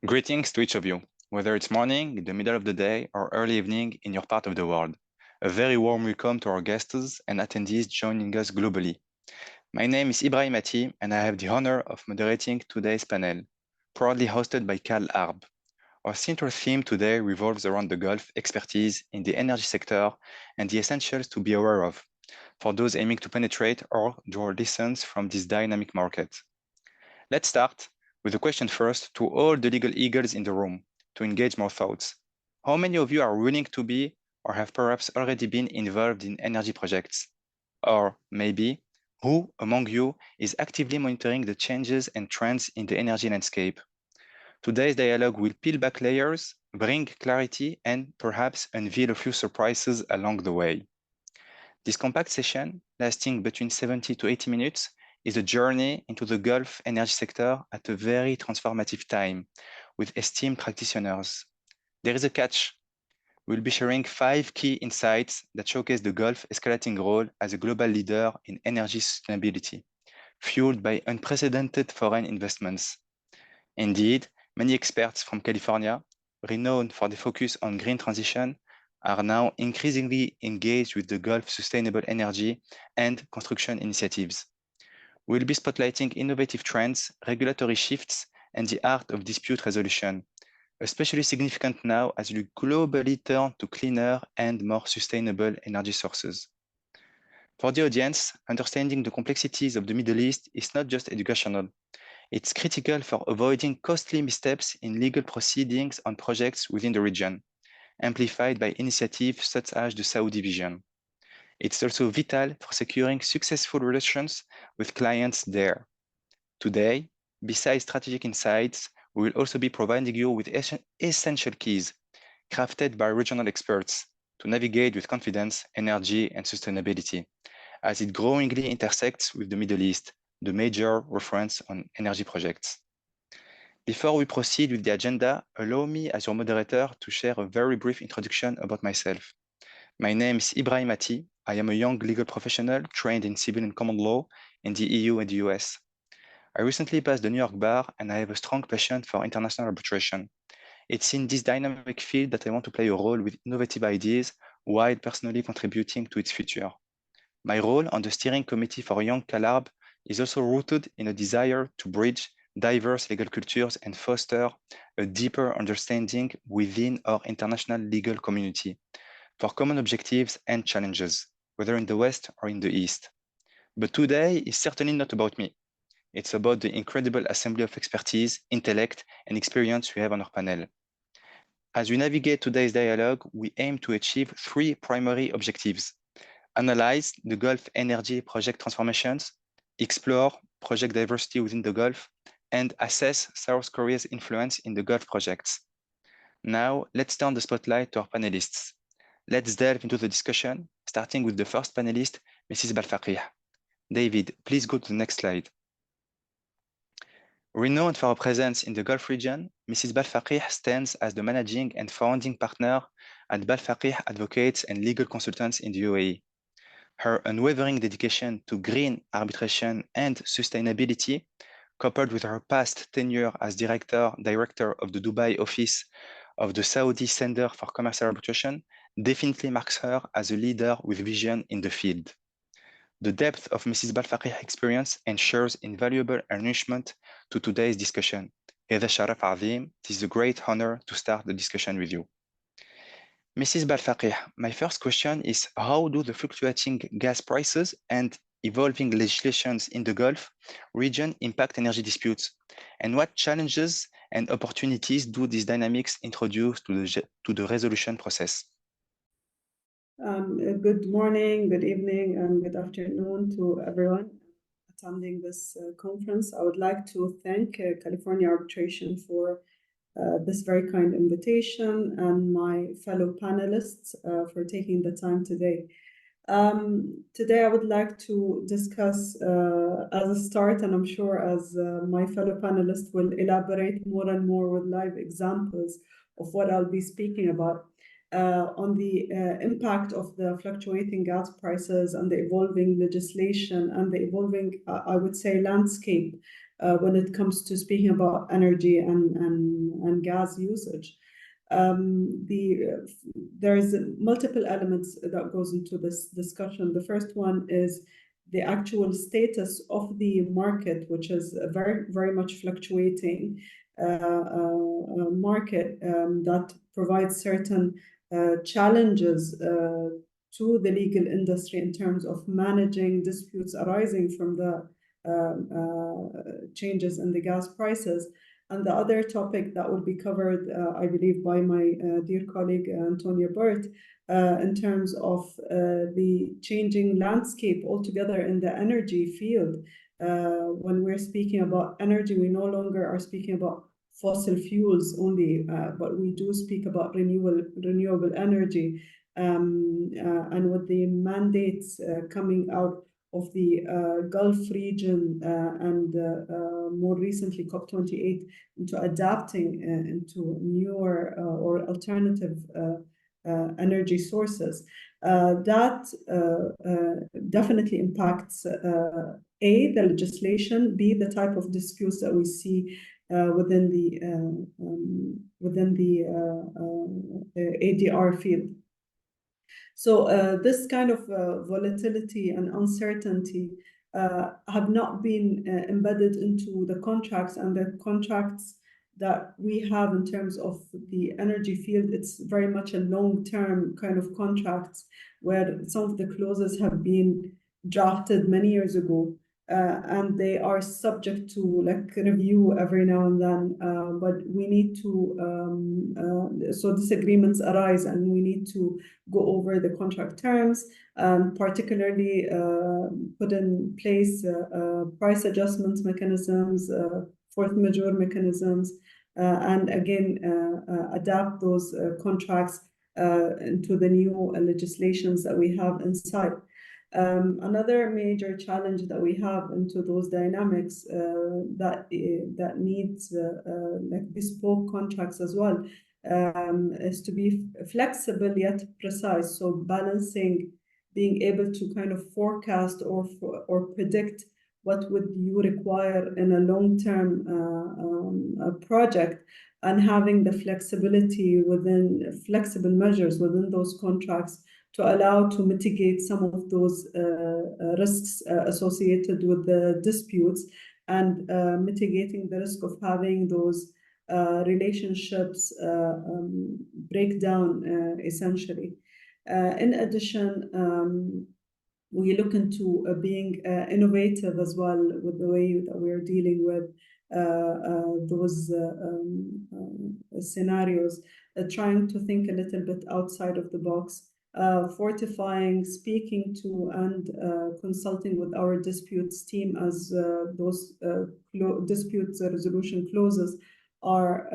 Greetings to each of you, whether it's morning, in the middle of the day, or early evening in your part of the world. A very warm welcome to our guests and attendees joining us globally. My name is Ibrahim Ati, and I have the honor of moderating today's panel, proudly hosted by CalArb. Our central theme today revolves around the Gulf expertise in the energy sector and the essentials to be aware of for those aiming to penetrate or draw lessons from this dynamic market. Let's start with a question first to all the legal eagles in the room to engage more thoughts. How many of you are willing to be or have perhaps already been involved in energy projects? Or maybe, who among you is actively monitoring the changes and trends in the energy landscape? Today's dialogue will peel back layers, bring clarity, and perhaps unveil a few surprises along the way. This compact session, lasting between 70 to 80 minutes, is a journey into the Gulf energy sector at a very transformative time with esteemed practitioners. There is a catch. We'll be sharing 5 key insights that showcase the Gulf escalating role as a global leader in energy sustainability, fueled by unprecedented foreign investments. Indeed, many experts from California, renowned for the focus on green transition, are now increasingly engaged with the Gulf sustainable energy and construction initiatives. We'll be spotlighting innovative trends, regulatory shifts, and the art of dispute resolution, especially significant now as we globally turn to cleaner and more sustainable energy sources. For the audience, understanding the complexities of the Middle East is not just educational. It's critical for avoiding costly missteps in legal proceedings on projects within the region, amplified by initiatives such as the Saudi Vision. It's also vital for securing successful relations with clients there. Today, besides strategic insights, we will also be providing you with essential keys crafted by regional experts to navigate with confidence, energy, and sustainability as it growingly intersects with the Middle East, the major reference on energy projects. Before we proceed with the agenda, allow me as your moderator to share a very brief introduction about myself. My name is Ibrahim Ati. I am a young legal professional trained in civil and common law in the EU and the US. I recently passed the New York bar and I have a strong passion for international arbitration. It's in this dynamic field that I want to play a role with innovative ideas while personally contributing to its future. My role on the steering committee for Young CalArb is also rooted in a desire to bridge diverse legal cultures and foster a deeper understanding within our international legal community for common objectives and challenges, whether in the West or in the East. But today is certainly not about me. It's about the incredible assembly of expertise, intellect, and experience we have on our panel. As we navigate today's dialogue, we aim to achieve 3 primary objectives: analyze the Gulf energy project transformations, explore project diversity within the Gulf, and assess South Korea's influence in the Gulf projects. Now, let's turn the spotlight to our panelists. Let's delve into the discussion, starting with the first panelist, Mrs. Balfaqih. David, please go to the next slide. Renowned for her presence in the Gulf region, Mrs. Balfaqih stands as the managing and founding partner at Balfaqih Advocates and Legal Consultants in the UAE. Her unwavering dedication to green arbitration and sustainability, coupled with her past tenure as director of the Dubai office of the Saudi Center for Commercial Arbitration, definitely marks her as a leader with vision in the field. The depth of Mrs. Balfaqih's experience ensures invaluable enrichment to today's discussion. هذا شرف عظيم. It is a great honor to start the discussion with you. Mrs. Balfaqih, my first question is, how do the fluctuating gas prices and evolving legislations in the Gulf region impact energy disputes? And what challenges and opportunities do these dynamics introduce to the resolution process? Good morning, good evening, and good afternoon to everyone attending this conference. I would like to thank California Arbitration for this very kind invitation and my fellow panelists for taking the time today. Today I would like to discuss as a start, and I'm sure as my fellow panelists will elaborate more and more with live examples of what I'll be speaking about, on the impact of the fluctuating gas prices and the evolving legislation and the evolving, I would say, landscape when it comes to speaking about energy and gas usage. There's multiple elements that goes into this discussion. The first one is the actual status of the market, which is very, very much fluctuating market that provides certain challenges to the legal industry in terms of managing disputes arising from the changes in the gas prices. And the other topic that will be covered, I believe, by my dear colleague Antonia Burt, in terms of the changing landscape altogether in the energy field. When we're speaking about energy, we no longer are speaking about fossil fuels only, but we do speak about renewable energy. And with the mandates coming out of the Gulf region and more recently COP28 into adapting into newer or alternative energy sources, that definitely impacts A, the legislation, B, the type of disputes that we see within the ADR field. So this kind of volatility and uncertainty have not been embedded into the contracts, and the contracts that we have in terms of the energy field, it's very much a long-term kind of contracts where some of the clauses have been drafted many years ago. And they are subject to like review every now and then, but we need to, so disagreements arise and we need to go over the contract terms, particularly put in place price adjustments mechanisms, force majeure mechanisms, and again, adapt those contracts into the new legislations that we have inside. Another major challenge that we have into those dynamics that needs like bespoke contracts as well is to be flexible yet precise. So balancing being able to kind of forecast or predict what would you require in a long-term project, and having the flexibility within flexible measures within those contracts to allow to mitigate some of those risks associated with the disputes, and mitigating the risk of having those relationships break down essentially. In addition, we look into being innovative as well with the way that we're dealing with those scenarios, trying to think a little bit outside of the box, fortifying, speaking to, and consulting with our disputes team as those dispute resolution clauses are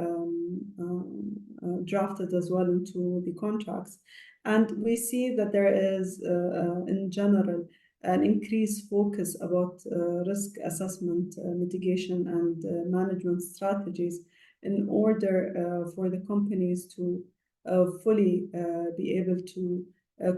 drafted as well into the contracts. And we see that there is, in general, an increased focus about risk assessment, mitigation, and management strategies in order for the companies to fully be able to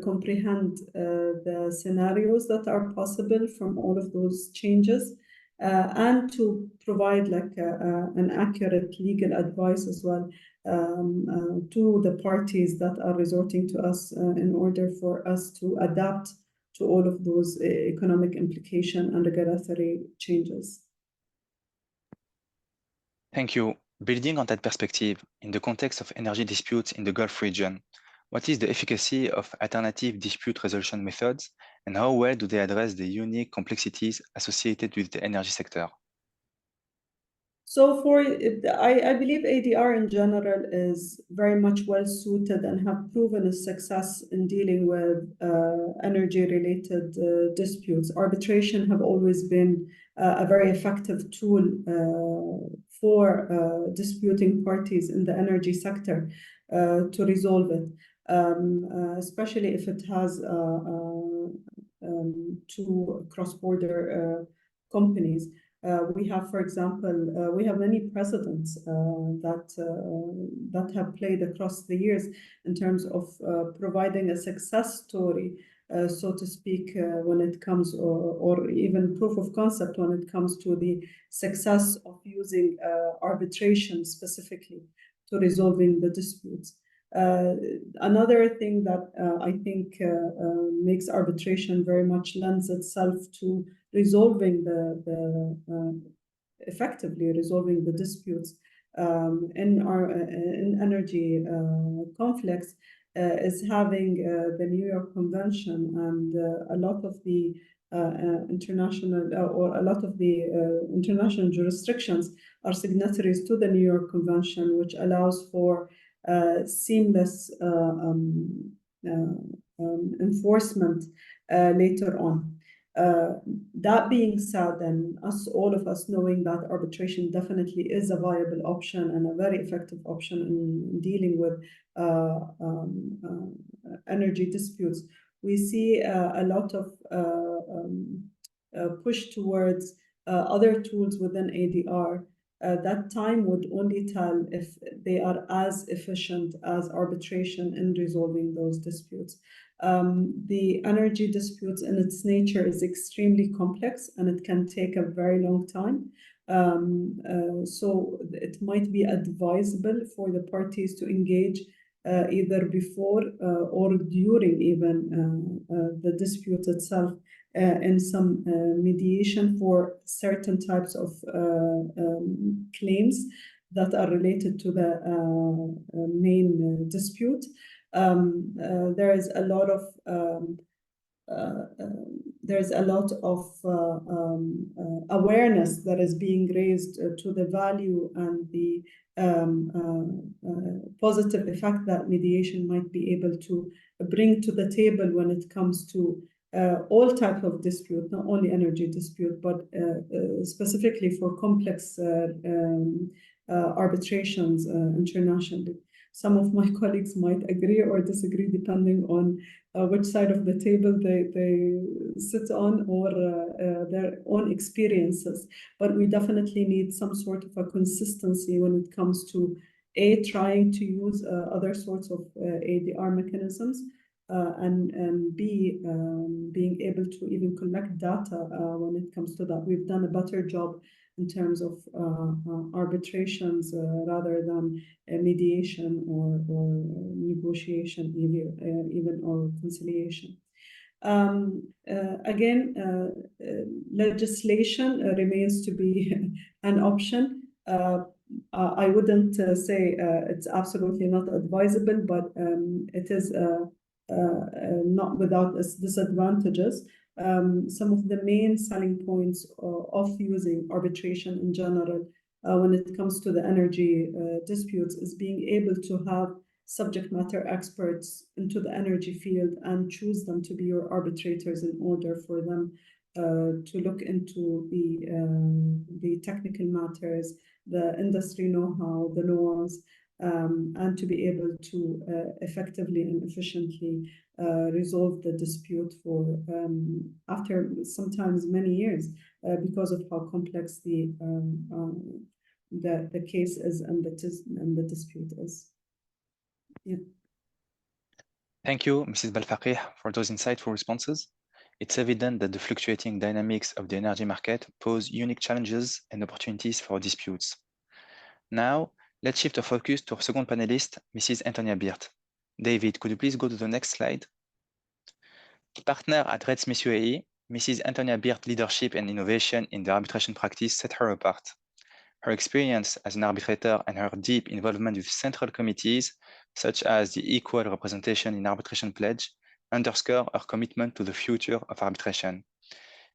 comprehend the scenarios that are possible from all of those changes, and to provide like an accurate legal advice as well to the parties that are resorting to us in order for us to adapt to all of those economic implication and regulatory changes. Thank you. Building on that perspective, in the context of energy disputes in the Gulf region, what is the efficacy of alternative dispute resolution methods, and how well do they address the unique complexities associated with the energy sector? So I believe ADR in general is very much well suited and have proven a success in dealing with energy-related disputes. Arbitration have always been a very effective tool for disputing parties in the energy sector to resolve it, especially if it has two cross-border companies. We have, for example, we have many precedents that have played across the years in terms of providing a success story so to speak, when it comes, or even proof of concept when it comes to the success of using arbitration specifically to resolving the disputes. Another thing that I think makes arbitration very much lends itself to resolving effectively resolving the disputes in energy conflicts is having the New York Convention and a lot of the international international jurisdictions are signatories to the New York Convention, which allows for seamless enforcement later on. That being said, and all of us knowing that arbitration definitely is a viable option and a very effective option in dealing with energy disputes, we see a lot of push towards other tools within ADR. That time would only tell if they are as efficient as arbitration in resolving those disputes. The energy disputes in its nature is extremely complex and it can take a very long time. So it might be advisable for the parties to engage either before or during even the dispute itself in some mediation for certain types of claims that are related to the main dispute. There is a lot of awareness that is being raised to the value and the positive effect that mediation might be able to bring to the table when it comes to all type of dispute, not only energy dispute, but specifically for complex arbitrations internationally. Some of my colleagues might agree or disagree depending on which side of the table they sit on or their own experiences. But we definitely need some sort of a consistency when it comes to trying to use other sorts of ADR mechanisms, and B, being able to even collect data when it comes to that. We've done a better job in terms of arbitrations rather than mediation or negotiation, even or conciliation. Again, legislation remains to be an option. I wouldn't say it's absolutely not advisable, but it is not without its disadvantages. Some of the main selling points of using arbitration in general when it comes to the energy disputes is being able to have subject matter experts into the energy field and choose them to be your arbitrators in order for them to look into the technical matters, the industry know-how, the norms, and to be able to effectively and efficiently resolve the dispute for after sometimes many years because of how complex the case is and the dispute is. Yeah. Thank you, Mrs. Balfaqih, for those insightful responses. It's evident that the fluctuating dynamics of the energy market pose unique challenges and opportunities for disputes. Now, let's shift our focus to our second panelist, Mrs. Antonia Beert. David, could you please go to the next slide? Partner at Red Smith UAE, Mrs. Antonia Beert's leadership and innovation in the arbitration practice set her apart. Her experience as an arbitrator and her deep involvement with central committees, such as the Equal Representation in Arbitration Pledge, underscore her commitment to the future of arbitration.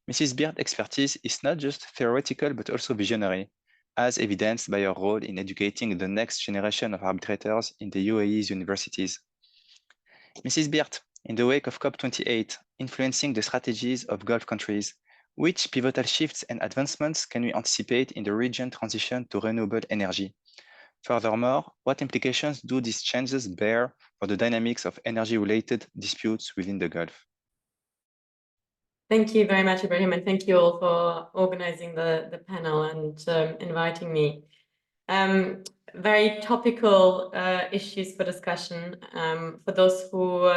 Mrs. Beert's expertise is not just theoretical, but also visionary, as evidenced by her role in educating the next generation of arbitrators in the UAE's universities. Mrs. Beert, in the wake of COP28, influencing the strategies of Gulf countries, which pivotal shifts and advancements can we anticipate in the region's transition to renewable energy? Furthermore, what implications do these changes bear for the dynamics of energy-related disputes within the Gulf? Thank you very much, Ibrahim, and thank you all for organizing the panel and inviting me. Very topical issues for discussion. For those who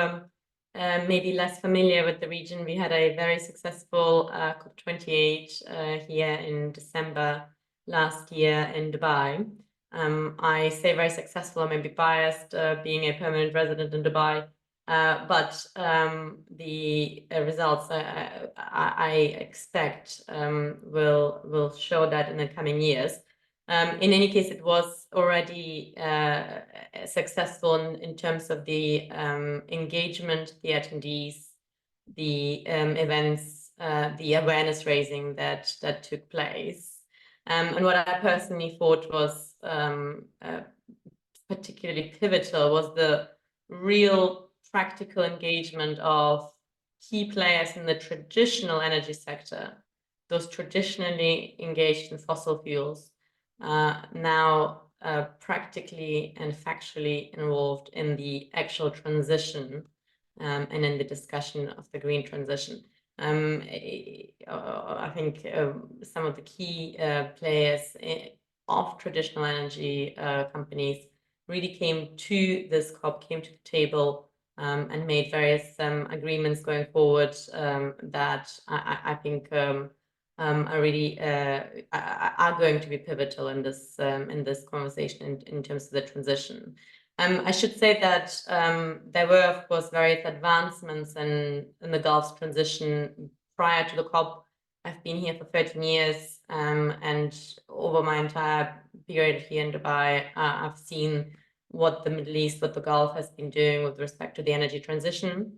maybe less familiar with the region, we had a very successful COP28 here in December last year in Dubai. I say very successful, I may be biased, being a permanent resident in Dubai, but the results I expect will show that in the coming years. In any case, it was already successful in terms of the engagement, the attendees, the events, the awareness raising that took place. And what I personally thought was particularly pivotal was the real practical engagement of key players in the traditional energy sector, those traditionally engaged in fossil fuels, now practically and factually involved in the actual transition and in the discussion of the green transition. I think some of the key players of traditional energy companies really came to this COP, came to the table and made various agreements going forward that I think are really are going to be pivotal in this conversation in terms of the transition. I should say that there were, of course, various advancements in the Gulf's transition prior to the COP. I've been here for 13 years, and over my entire period here in Dubai, I've seen what the Middle East, what the Gulf has been doing with respect to the energy transition.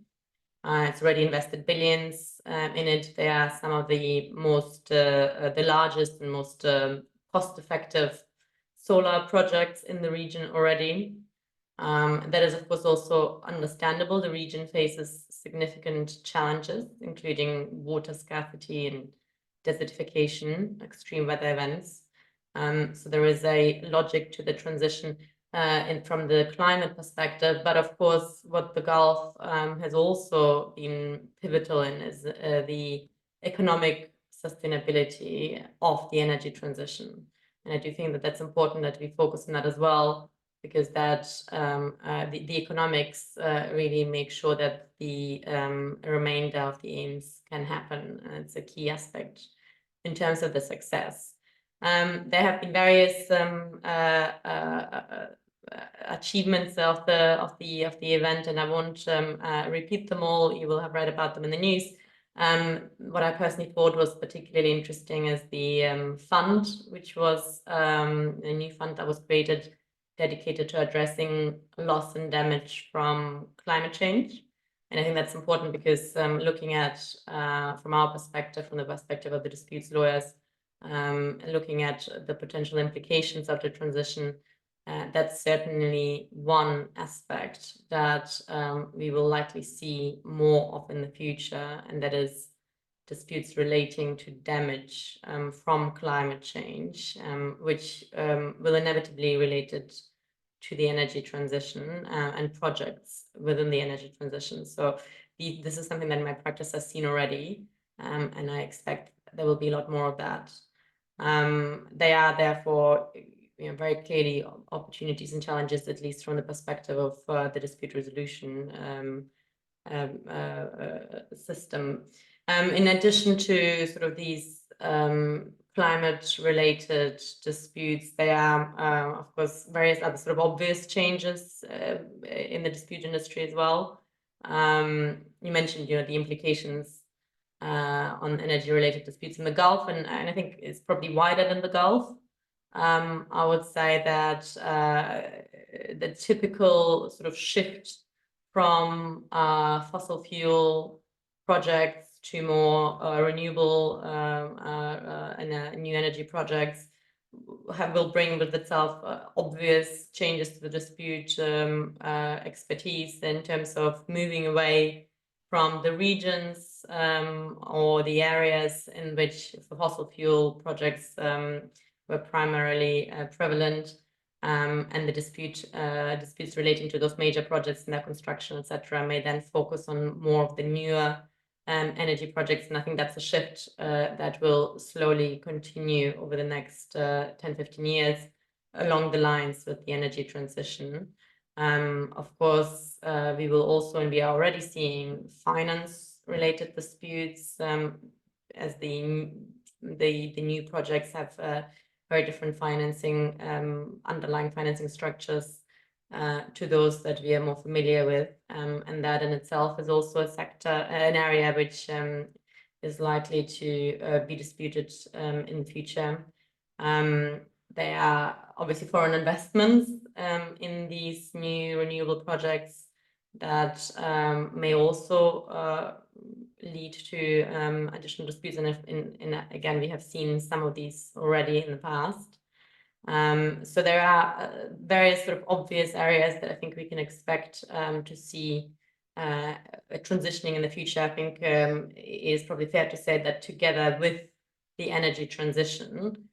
It's already invested billions in it. They are some of the most, the largest and most cost-effective solar projects in the region already. That is, of course, also understandable. The region faces significant challenges, including water scarcity and desertification, extreme weather events. So there is a logic to the transition from the climate perspective. But of course, what the Gulf has also been pivotal in is the economic sustainability of the energy transition. And I do think that that's important that we focus on that as well, because that the economics really make sure that the remainder of the aims can happen. It's a key aspect in terms of the success. There have been various achievements of the event, and I won't repeat them all. You will have read about them in the news. What I personally thought was particularly interesting is the fund, which was a new fund that was created dedicated to addressing loss and damage from climate change. And I think that's important because looking at, from our perspective, from the perspective of the disputes lawyers, looking at the potential implications of the transition, that's certainly one aspect that we will likely see more of in the future, and that is disputes relating to damage from climate change, which will inevitably be related to the energy transition and projects within the energy transition. So this is something that my practice has seen already, and I expect there will be a lot more of that. They are therefore very clearly opportunities and challenges, at least from the perspective of the dispute resolution system. In addition to sort of these climate-related disputes, there are, of course, various other sort of obvious changes in the dispute industry as well. You mentioned, the implications on energy-related disputes in the Gulf, and I think it's probably wider than the Gulf. I would say that the typical sort of shift from fossil fuel projects to more renewable and new energy projects will bring with itself obvious changes to the dispute expertise in terms of moving away from the regions or the areas in which the fossil fuel projects were primarily prevalent, and the disputes relating to those major projects and their construction, etc., may then focus on more of the newer energy projects. And I think that's a shift that will slowly continue over the next 10-15 years along the lines with the energy transition. Of course, we will also, and we are already seeing finance-related disputes, as the new projects have very different financing, underlying financing structures to those that we are more familiar with, and that in itself is also a sector, an area which is likely to be disputed in the future. There are obviously foreign investments in these new renewable projects that may also lead to additional disputes. And again, we have seen some of these already in the past. So there are various sort of obvious areas that I think we can expect to see transitioning in the future. I think it is probably fair to say that together with the energy transition,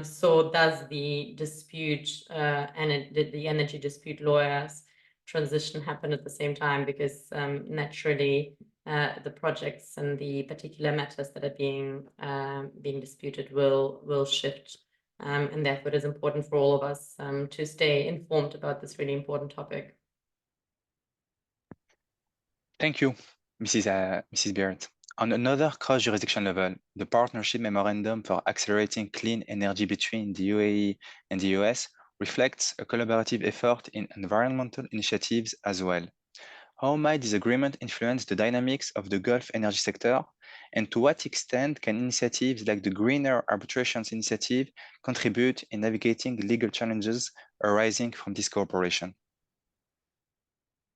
so does the dispute and the energy dispute lawyers transition happen at the same time, because naturally the projects and the particular matters that are being disputed will shift, and therefore it is important for all of us to stay informed about this really important topic. Thank you, Mrs. Beard. On another cross-jurisdiction level, the Partnership Memorandum for Accelerating Clean Energy between the UAE and the US reflects a collaborative effort in environmental initiatives as well. How might this agreement influence the dynamics of the Gulf energy sector, and to what extent can initiatives like the Greener Arbitrations Initiative contribute in navigating legal challenges arising from this cooperation?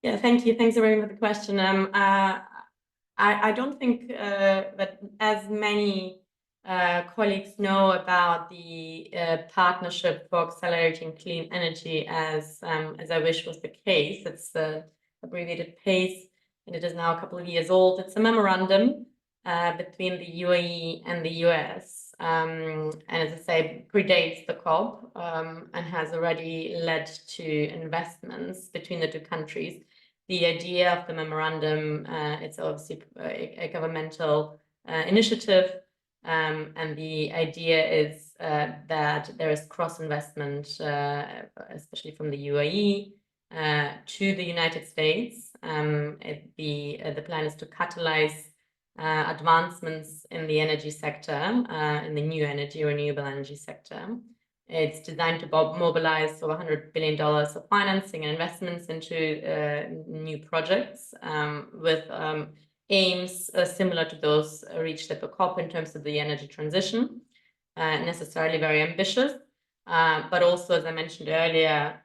Yeah, thank you. Thanks very much for the question. I don't think that as many colleagues know about the Partnership for Accelerating Clean Energy as I wish was the case. It's abbreviated PACE, and it is now a couple of years old. It's a memorandum between the UAE and the US, and as I say, predates the COP, and has already led to investments between the two countries. The idea of the memorandum, it's obviously a governmental initiative, and the idea is that there is cross-investment, especially from the UAE to the United States. The plan is to catalyze advancements in the energy sector, in the new energy, renewable energy sector. It's designed to mobilize over $100 billion of financing and investments into new projects, with aims similar to those reached at the COP in terms of the energy transition, necessarily very ambitious, but also, as I mentioned earlier,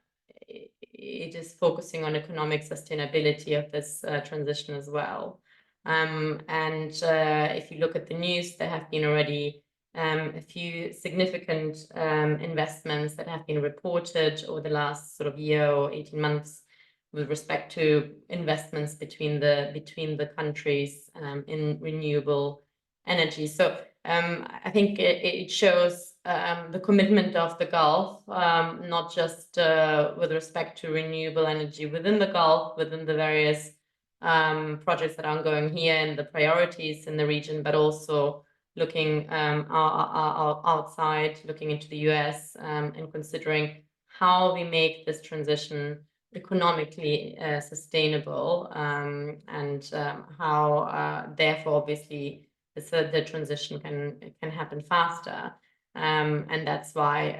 it is focusing on economic sustainability of this transition as well. And if you look at the news, there have been already a few significant investments that have been reported over the last sort of year or 18 months with respect to investments between the countries in renewable energy. So I think it shows the commitment of the Gulf, not just with respect to renewable energy within the Gulf, within the various projects that are ongoing here and the priorities in the region, but also looking outside, looking into the US, and considering how we make this transition economically sustainable, and how therefore obviously the transition can happen faster, and that's why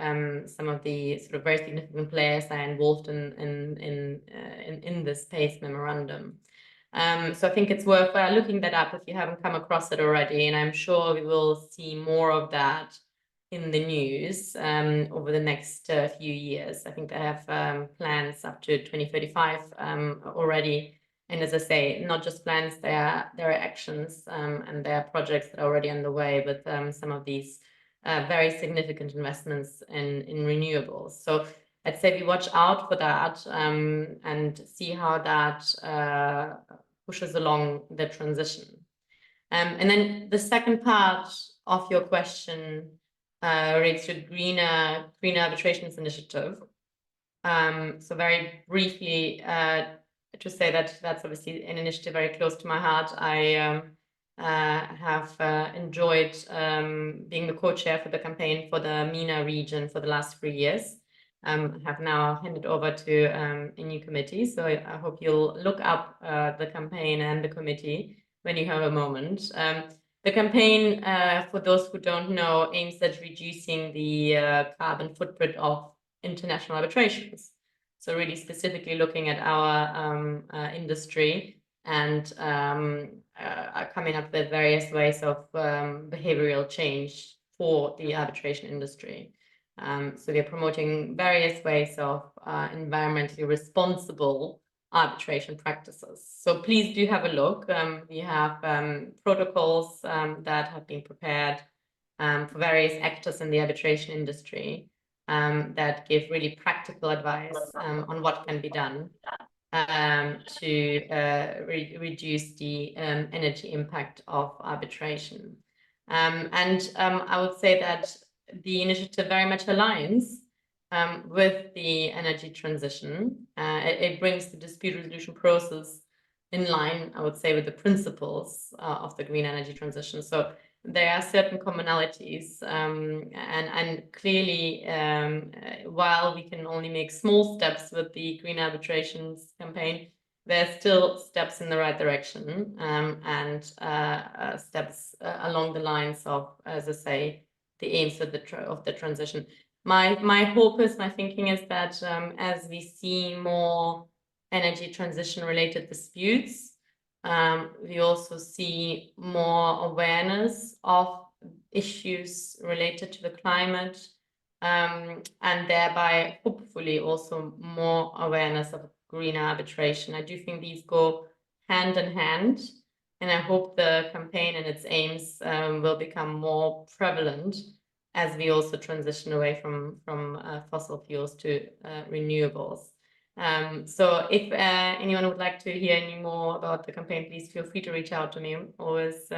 some of the sort of very significant players are involved in this PACE memorandum. So I think it's worth looking that up if you haven't come across it already, and I'm sure we will see more of that in the news over the next few years. I think they have plans up to 2035 already, and as I say, not just plans, there are actions, and there are projects that are already underway with some of these very significant investments in renewables. So I'd say we watch out for that, and see how that pushes along the transition. And then the second part of your question relates to Greener Arbitrations Initiative. So very briefly, to say that that's obviously an initiative very close to my heart. I have enjoyed being the co-chair for the campaign for the MENA region for the last 3 years. have now handed over to a new committee. So I hope you'll look up the campaign and the committee when you have a moment. The campaign, for those who don't know, aims at reducing the carbon footprint of international arbitrations. So really specifically looking at our industry and coming up with various ways of behavioral change for the arbitration industry. So we are promoting various ways of environmentally responsible arbitration practices. So please do have a look. We have protocols that have been prepared for various actors in the arbitration industry that give really practical advice on what can be done to reduce the energy impact of arbitration. I would say that the initiative very much aligns with the energy transition. It brings the dispute resolution process in line, I would say, with the principles of the green energy transition. So there are certain commonalities, and clearly, while we can only make small steps with the green arbitrations campaign, there's still steps in the right direction, and steps along the lines of, as I say, the aims of the transition. My hope is, my thinking is that as we see more energy transition related disputes, we also see more awareness of issues related to the climate, and thereby hopefully also more awareness of green arbitration. I do think these go hand in hand, and I hope the campaign and its aims will become more prevalent as we also transition away from fossil fuels to renewables. So if anyone would like to hear any more about the campaign, please feel free to reach out to me. I'm always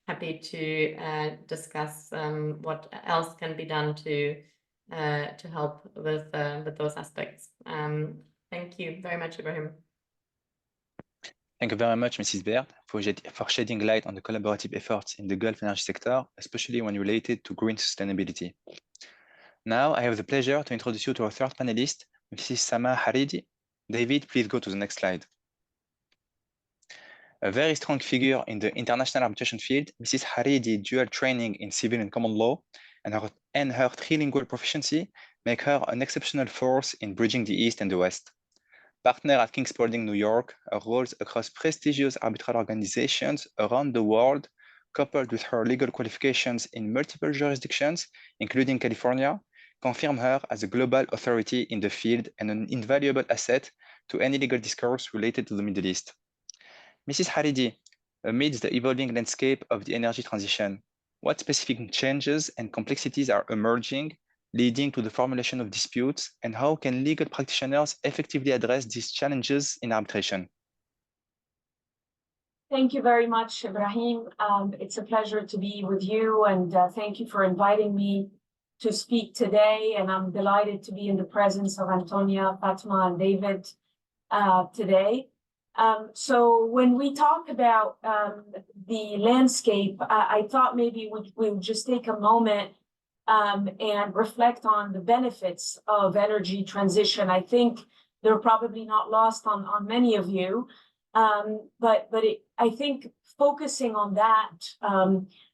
happy to discuss what else can be done to help with those aspects. Thank you very much, Ibrahim. Thank you very much, Mrs. Baird, for shedding light on the collaborative efforts in the Gulf energy sector, especially when related to green sustainability. Now, I have the pleasure to introduce you to our third panelist, Mrs. Sama Haridi. David, please go to the next slide. A very strong figure in the international arbitration field, Mrs. Haridi dual training in civil and common law and her trilingual proficiency make her an exceptional force in bridging the East and the West. Partner at King Spalding, New York, her roles across prestigious arbitral organizations around the world, coupled with her legal qualifications in multiple jurisdictions, including California, confirm her as a global authority in the field and an invaluable asset to any legal discourse related to the Middle East. Mrs. Haridi, amidst the evolving landscape of the energy transition, what specific changes and complexities are emerging, leading to the formulation of disputes, and how can legal practitioners effectively address these challenges in arbitration? Thank you very much, Ibrahim. It's a pleasure to be with you, and thank you for inviting me to speak today. And I'm delighted to be in the presence of Antonia, Fatma, and David today. So when we talk about the landscape, I thought maybe we would just take a moment and reflect on the benefits of energy transition. I think they're probably not lost on many of you, but I think focusing on that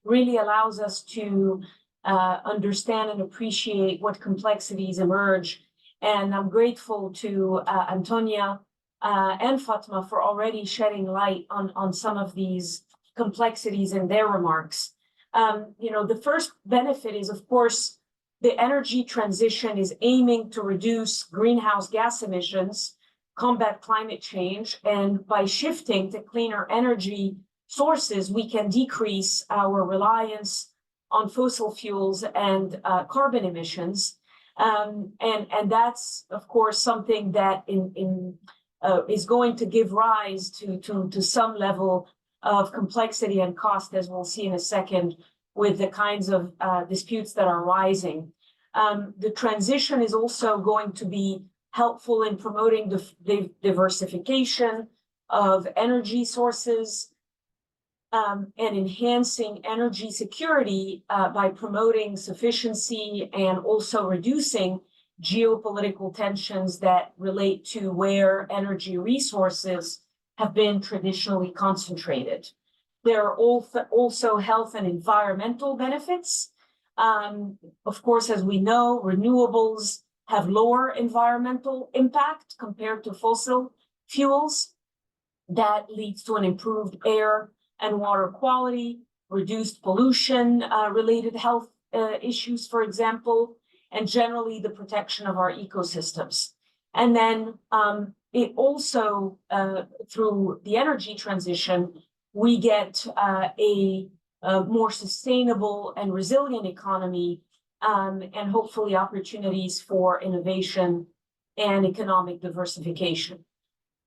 really allows us to understand and appreciate what complexities emerge. And I'm grateful to Antonia and Fatma for already shedding light on some of these complexities in their remarks. The first benefit is, of course, the energy transition is aiming to reduce greenhouse gas emissions, combat climate change, and by shifting to cleaner energy sources, we can decrease our reliance on fossil fuels and carbon emissions. And that's, of course, something that is going to give rise to some level of complexity and cost, as we'll see in a second, with the kinds of disputes that are rising. The transition is also going to be helpful in promoting the diversification of energy sources and enhancing energy security by promoting sufficiency and also reducing geopolitical tensions that relate to where energy resources have been traditionally concentrated. There are also health and environmental benefits. Of course, as we know, renewables have lower environmental impact compared to fossil fuels. That leads to an improved air and water quality, reduced pollution related health issues, for example, and generally the protection of our ecosystems. And then it also, through the energy transition, we get a more sustainable and resilient economy, and hopefully opportunities for innovation and economic diversification.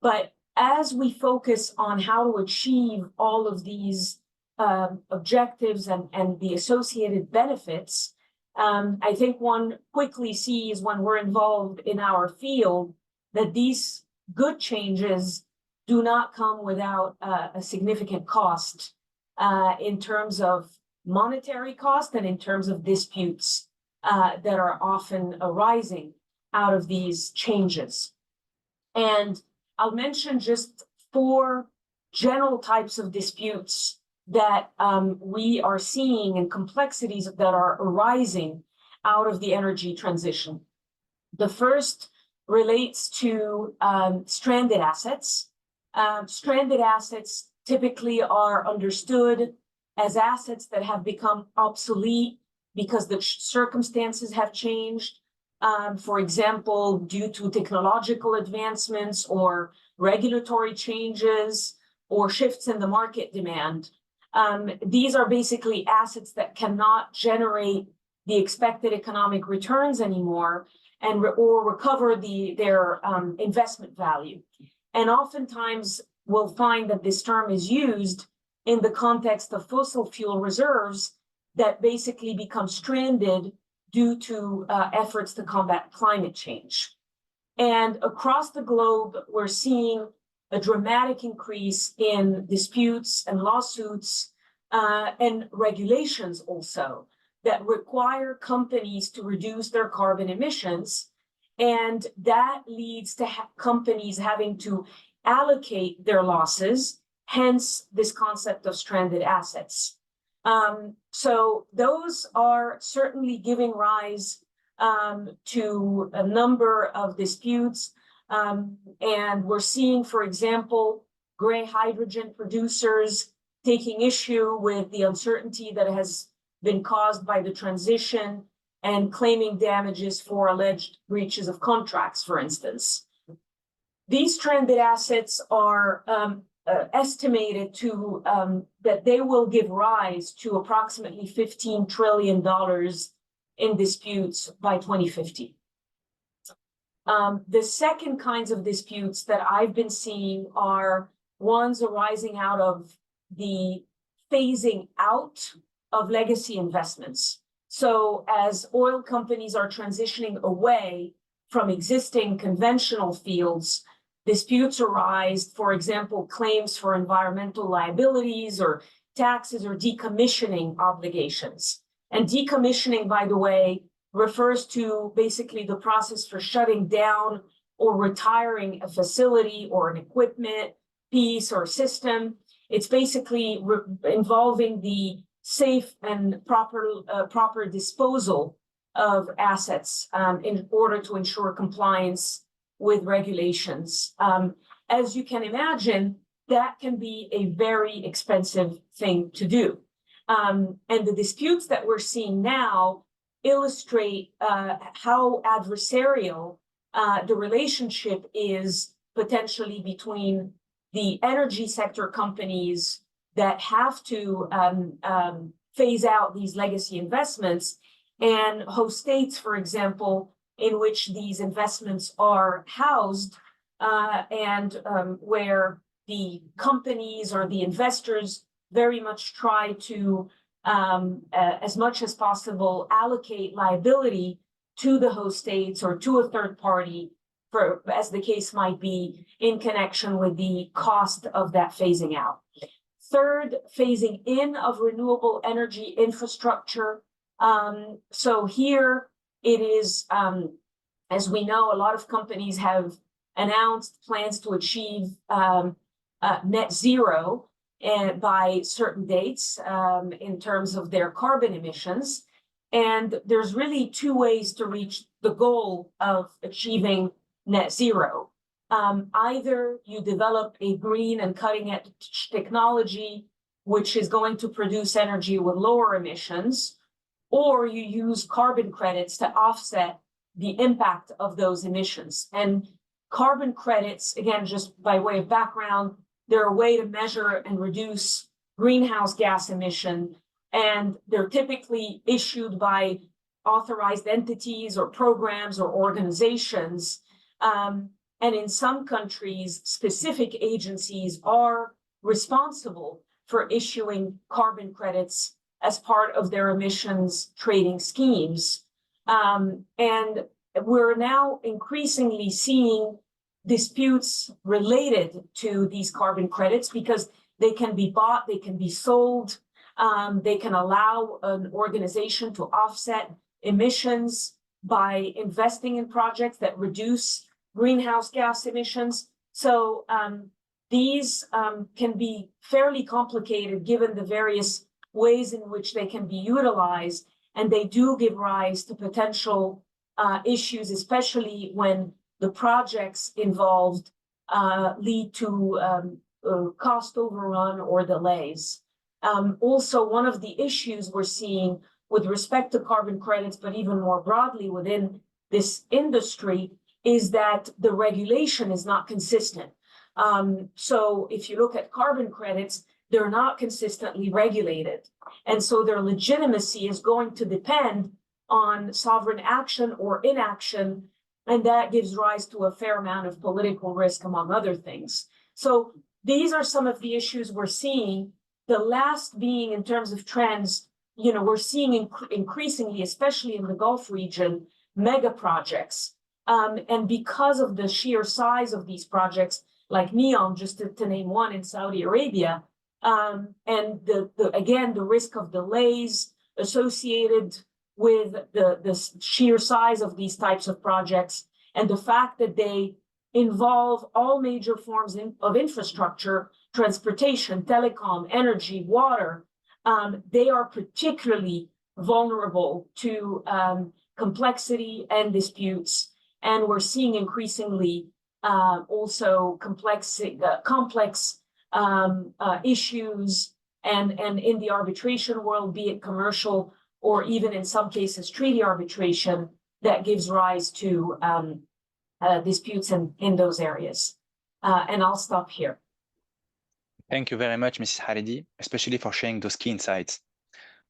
But as we focus on how to achieve all of these objectives and the associated benefits, I think one quickly sees when we're involved in our field that these good changes do not come without a significant cost in terms of monetary cost and in terms of disputes that are often arising out of these changes. And I'll mention just 4 general types of disputes that we are seeing and complexities that are arising out of the energy transition. The first relates to stranded assets. Stranded assets typically are understood as assets that have become obsolete because the circumstances have changed. For example, due to technological advancements or regulatory changes or shifts in the market demand. These are basically assets that cannot generate the expected economic returns anymore or recover their investment value. And oftentimes we'll find that this term is used in the context of fossil fuel reserves that basically become stranded due to efforts to combat climate change. And across the globe, we're seeing a dramatic increase in disputes and lawsuits and regulations also that require companies to reduce their carbon emissions. And that leads to companies having to allocate their losses, hence this concept of stranded assets. So those are certainly giving rise to a number of disputes. And we're seeing, for example, gray hydrogen producers taking issue with the uncertainty that has been caused by the transition and claiming damages for alleged breaches of contracts, for instance. These stranded assets are estimated to that they will give rise to approximately $15 trillion in disputes by 2050. The second kinds of disputes that I've been seeing are ones arising out of the phasing out of legacy investments. So as oil companies are transitioning away from existing conventional fields, disputes arise, for example, claims for environmental liabilities or taxes or decommissioning obligations. And decommissioning, by the way, refers to basically the process for shutting down or retiring a facility or an equipment piece or system. It's basically involving the safe and proper disposal of assets in order to ensure compliance with regulations. As you can imagine, that can be a very expensive thing to do. And the disputes that we're seeing now illustrate how adversarial the relationship is potentially between the energy sector companies that have to phase out these legacy investments and host states, for example, in which these investments are housed and where the companies or the investors very much try to, as much as possible, allocate liability to the host states or to a third party, for, as the case might be, in connection with the cost of that phasing out. Third, phasing in of renewable energy infrastructure. So here it is As we know, a lot of companies have announced plans to achieve net zero by certain dates in terms of their carbon emissions. And there's really two ways to reach the goal of achieving net zero. Either you develop a green and cutting-edge technology which is going to produce energy with lower emissions, or you use carbon credits to offset the impact of those emissions. And carbon credits, again, just by way of background, they're a way to measure and reduce greenhouse gas emission, and they're typically issued by authorized entities or programs or organizations. And in some countries, specific agencies are responsible for issuing carbon credits as part of their emissions trading schemes. And we're now increasingly seeing disputes related to these carbon credits because they can be bought, they can be sold, they can allow an organization to offset emissions by investing in projects that reduce greenhouse gas emissions. So these can be fairly complicated given the various ways in which they can be utilized, and they do give rise to potential issues, especially when the projects involved lead to cost overrun or delays. Also, one of the issues we're seeing with respect to carbon credits, but even more broadly within this industry, is that the regulation is not consistent. So if you look at carbon credits, they're not consistently regulated. And so their legitimacy is going to depend on sovereign action or inaction, and that gives rise to a fair amount of political risk, among other things. So these are some of the issues we're seeing. The last being, in terms of trends, we're seeing increasingly, especially in the Gulf region, mega projects. And because of the sheer size of these projects, like NEOM, just to name one in Saudi Arabia, and again, the risk of delays associated with the sheer size of these types of projects, and the fact that they involve all major forms of infrastructure, transportation, telecom, energy, water, they are particularly vulnerable to complexity and disputes. And we're seeing increasingly also complex issues, and in the arbitration world, be it commercial or even in some cases treaty arbitration, that gives rise to disputes in those areas. And I'll stop here. Thank you very much, Mrs. Haridi, especially for sharing those key insights.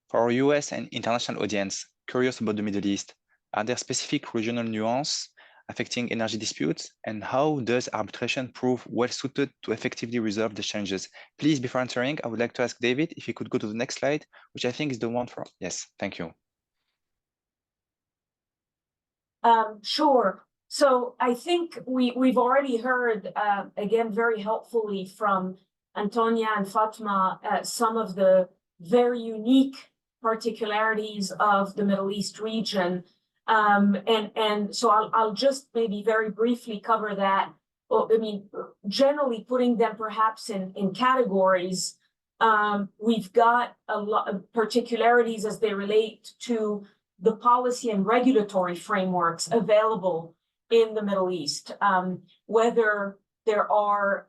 For our US and international audience curious about the Middle East, are there specific regional nuances affecting energy disputes, and how does arbitration prove well suited to effectively resolve the challenges? Please, before answering, I would like to ask David if he could go to the next slide, which I think is the one for, yes, thank you. Sure. So I think we've already heard, again, very helpfully from Antonia and Fatma, some of the very unique particularities of the Middle East region. And so I'll just maybe very briefly cover that. Well, I mean, generally putting them perhaps in categories, we've got a lot of particularities as they relate to the policy and regulatory frameworks available in the Middle East, whether there are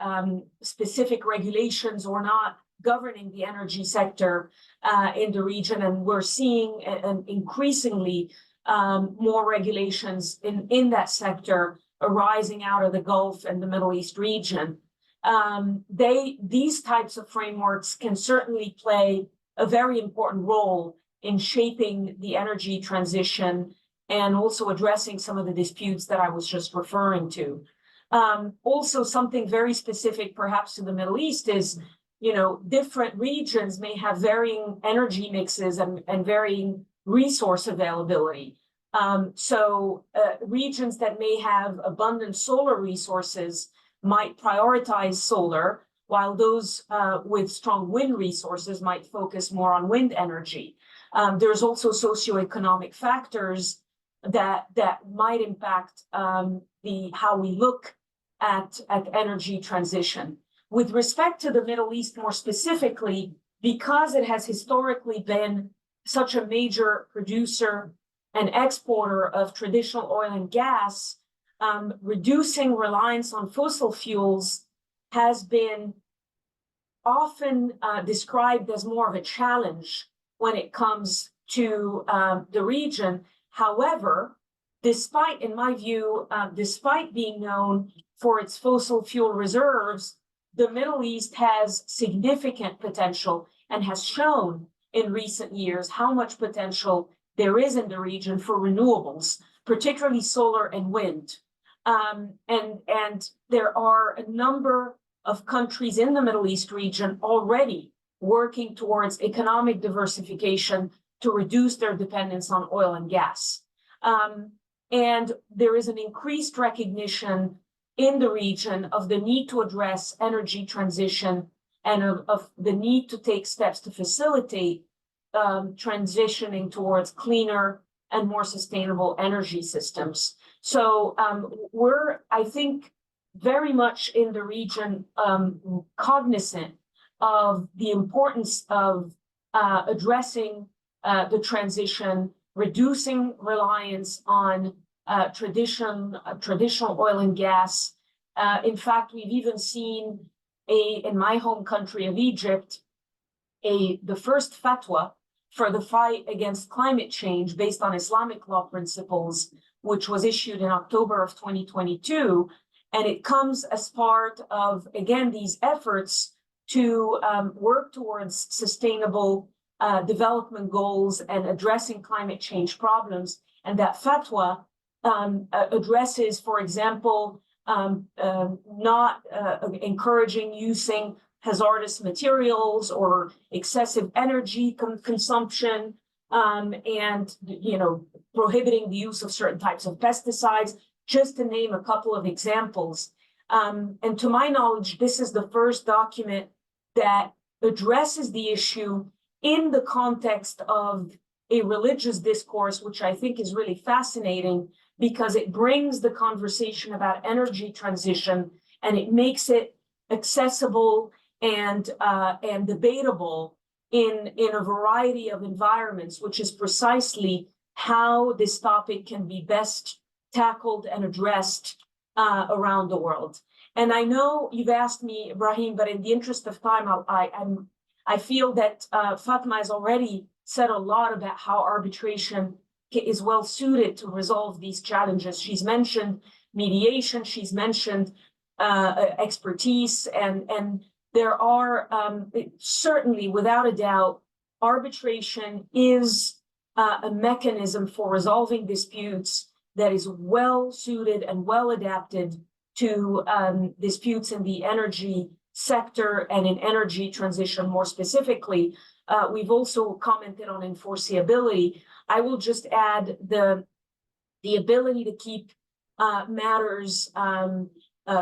specific regulations or not governing the energy sector in the region. And we're seeing an increasingly more regulations in that sector arising out of the Gulf and the Middle East region. These types of frameworks can certainly play a very important role in shaping the energy transition and also addressing some of the disputes that I was just referring to. Also, something very specific perhaps to the Middle East is, different regions may have varying energy mixes and varying resource availability. So regions that may have abundant solar resources might prioritize solar, while those with strong wind resources might focus more on wind energy. There's also socioeconomic factors that might impact how we look at energy transition. With respect to the Middle East more specifically, because it has historically been such a major producer and exporter of traditional oil and gas, reducing reliance on fossil fuels has been often described as more of a challenge when it comes to the region. However, despite, in my view, despite being known for its fossil fuel reserves, the Middle East has significant potential and has shown in recent years how much potential there is in the region for renewables, particularly solar and wind. And there are a number of countries in the Middle East region already working towards economic diversification to reduce their dependence on oil and gas. And there is an increased recognition in the region of the need to address energy transition and of the need to take steps to facilitate transitioning towards cleaner and more sustainable energy systems. So we're, I think, very much in the region cognizant of the importance of addressing the transition, reducing reliance on traditional oil and gas. In fact, we've even seen in my home country of Egypt, the first fatwa for the fight against climate change based on Islamic law principles, which was issued in October of 2022. And it comes as part of, again, these efforts to work towards sustainable development goals and addressing climate change problems. And that fatwa addresses, for example, not encouraging using hazardous materials or excessive energy consumption, and prohibiting the use of certain types of pesticides, just to name a couple of examples. And to my knowledge, this is the first document that addresses the issue in the context of a religious discourse, which I think is really fascinating because it brings the conversation about energy transition and it makes it accessible and debatable in a variety of environments, which is precisely how this topic can be best tackled and addressed around the world. And I know you've asked me, Ibrahim, but in the interest of time, I feel that Fatma has already said a lot about how arbitration is well suited to resolve these challenges. She's mentioned mediation, she's mentioned expertise, and there are certainly, without a doubt, arbitration is a mechanism for resolving disputes that is well suited and well adapted to disputes in the energy sector and in energy transition more specifically. We've also commented on enforceability. I will just add the ability to keep matters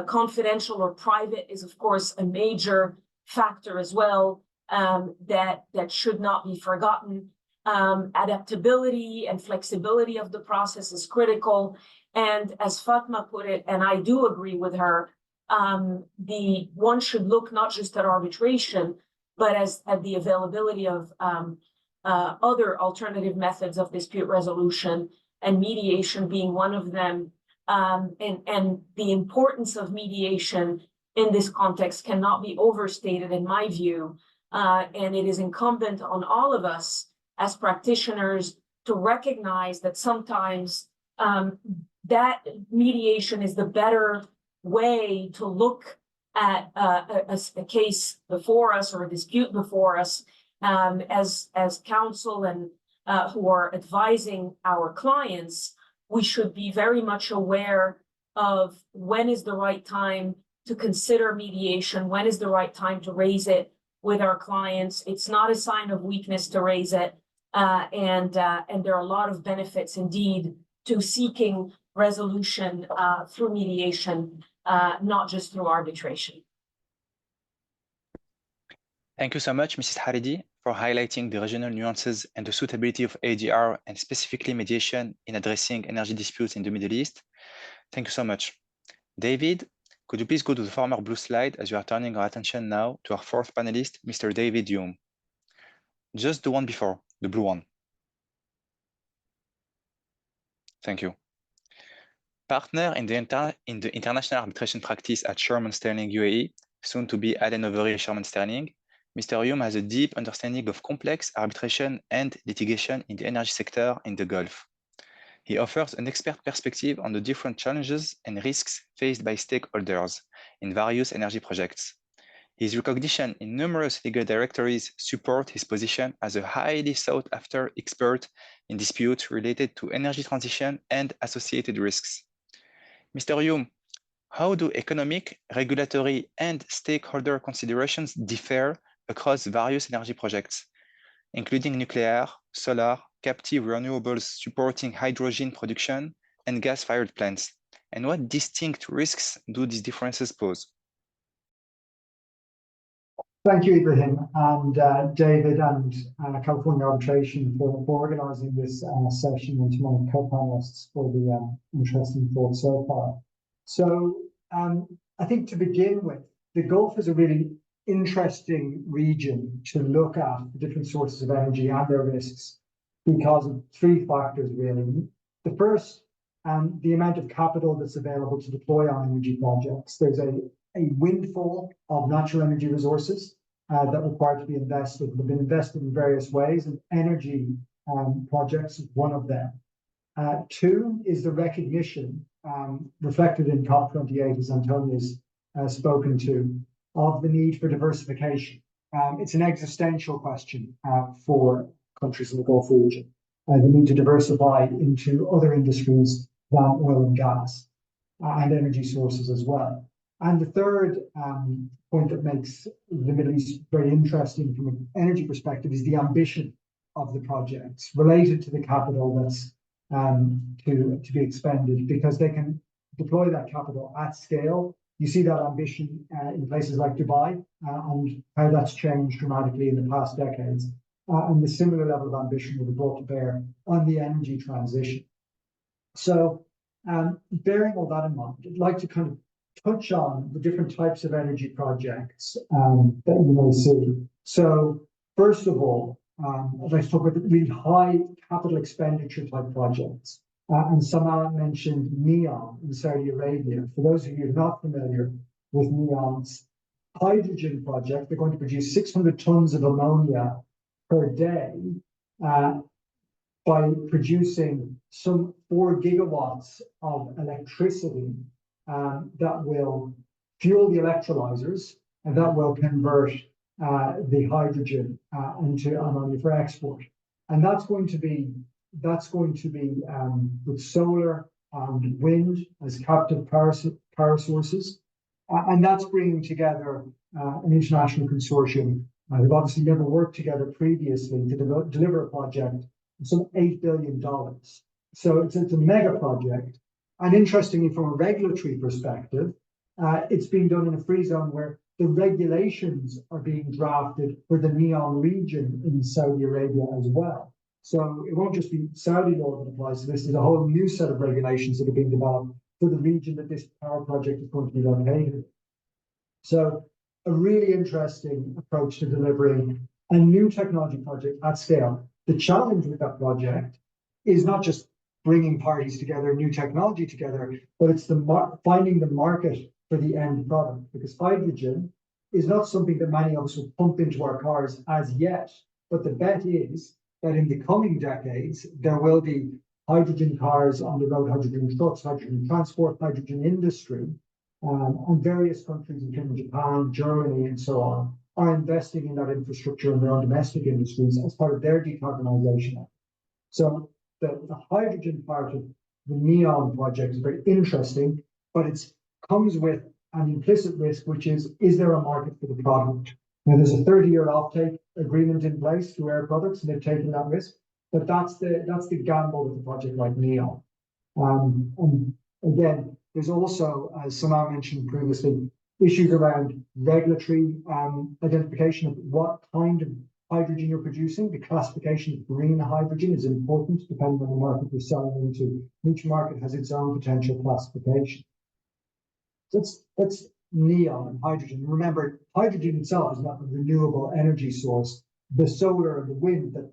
confidential or private is, of course, a major factor as well that should not be forgotten. Adaptability and flexibility of the process is critical. And as Fatma put it, and I do agree with her, one should look not just at arbitration, but at the availability of other alternative methods of dispute resolution, and mediation being one of them. And the importance of mediation in this context cannot be overstated, in my view. And it is incumbent on all of us as practitioners to recognize that sometimes that mediation is the better way to look at a case before us or a dispute before us, as counsel and who are advising our clients. We should be very much aware of when is the right time to consider mediation, when is the right time to raise it with our clients. It's not a sign of weakness to raise it, and there are a lot of benefits indeed to seeking resolution through mediation, not just through arbitration. Thank you so much, Mrs. Haridi, for highlighting the regional nuances and the suitability of ADR and specifically mediation in addressing energy disputes in the Middle East. Thank you so much. David, could you please go to the former blue slide as you are turning our attention now to our fourth panelist, Mr. David Hume. Just the one before, the blue one. Thank you. Partner in the international arbitration practice at Sherman Sterling UAE, soon to be Allen Overy Sherman Sterling, Mr. Hume has a deep understanding of complex arbitration and litigation in the energy sector in the Gulf. He offers an expert perspective on the different challenges and risks faced by stakeholders in various energy projects. His recognition in numerous legal directories support his position as a highly sought-after expert in disputes related to energy transition and associated risks. Mr. Hume, how do economic, regulatory, and stakeholder considerations differ across various energy projects, including nuclear, solar, captive renewables supporting hydrogen production, and gas-fired plants? And what distinct risks do these differences pose? Thank you, Ibrahim, and David and California Arbitration for organising this session, and to my co-panelists for the interesting thoughts so far. So I think to begin with, the Gulf is a really interesting region to look at the different sources of energy and their risks because of three factors, really. The first, the amount of capital that's available to deploy on energy projects. There's a windfall of natural energy resources that require to be invested. They've been invested in various ways, and energy projects is one of them. Two is the recognition reflected in COP28, as Antonia's spoken to, of the need for diversification. It's an existential question for countries in the Gulf region. The need to diversify into other industries than oil and gas and energy sources as well. And the third point that makes the Middle East very interesting from an energy perspective is the ambition of the projects related to the capital that's to be expended, because they can deploy that capital at scale. You see that ambition in places like Dubai and how that's changed dramatically in the past decades. And the similar level of ambition will be brought to bear on the energy transition. So bearing all that in mind, I'd like to kind of touch on the different types of energy projects that you may see. So first of all, I'd like to talk about the really high capital expenditure type projects. And Samar mentioned NEOM in Saudi Arabia. For those of you not familiar with NEOM's hydrogen project, they're going to produce 600 tons of ammonia per day by producing some 4 gigawatts of electricity that will fuel the electrolyzers and that will convert the hydrogen into ammonia for export. And that's going to be with solar and wind as captive power sources. And that's bringing together an international consortium. They've obviously never worked together previously to deliver a project of some $8 billion. So it's a mega project. And interestingly, from a regulatory perspective, it's being done in a free zone where the regulations are being drafted for the NEOM region in Saudi Arabia as well. So it won't just be Saudi law that applies to this. There's a whole new set of regulations that are being developed for the region that this power project is going to be located. So a really interesting approach to delivering a new technology project at scale. The challenge with that project is not just bringing parties together, new technology together, but it's finding the market for the end product, because hydrogen is not something that many of us will pump into our cars as yet. But the bet is that in the coming decades, there will be hydrogen cars on the road, hydrogen trucks, hydrogen transport, hydrogen industry, and various countries, including Japan, Germany, and so on, are investing in that infrastructure in their own domestic industries as part of their decarbonization. So the hydrogen part of the NEOM project is very interesting, but it comes with an implicit risk, which is there a market for the product? Now, there's a 30-year offtake agreement in place through Air Products, and they've taken that risk. But that's the gamble with a project like NEOM. And again, there's also, as Samar mentioned previously, issues around regulatory identification of what kind of hydrogen you're producing. The classification of green hydrogen is important depending on the market you're selling into. Each market has its own potential classification. So that's neon and hydrogen. Remember, hydrogen itself is not a renewable energy source. The solar and the wind that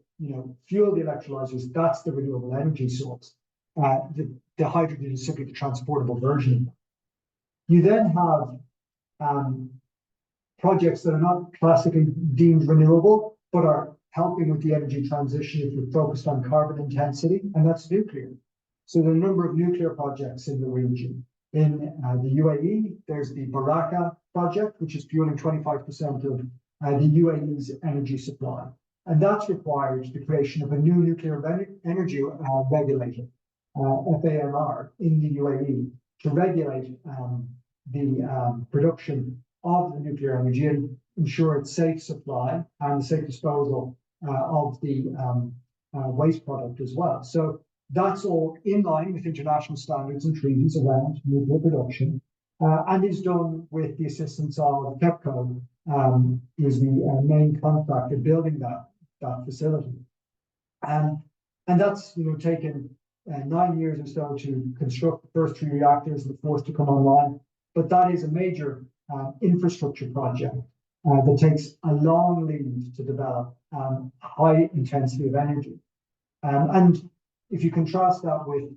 fuel the electrolyzers, that's the renewable energy source. The hydrogen is simply the transportable version of that. You then have projects that are not classically deemed renewable, but are helping with the energy transition if you're focused on carbon intensity, and that's nuclear. So there are a number of nuclear projects in the region. In the UAE, there's the Baraka project, which is fueling 25% of the UAE's energy supply. And that's required the creation of a new nuclear energy regulator, FAMR, in the UAE to regulate the production of the nuclear energy and ensure its safe supply and safe disposal of the waste product as well. So that's all in line with international standards and treaties around nuclear production, and is done with the assistance of TEPCO, who is the main contractor building that facility. And that's taken 9 years or so to construct the first 3 reactors and the fourth to come online. But that is a major infrastructure project that takes a long lead to develop high intensity of energy. And if you contrast that with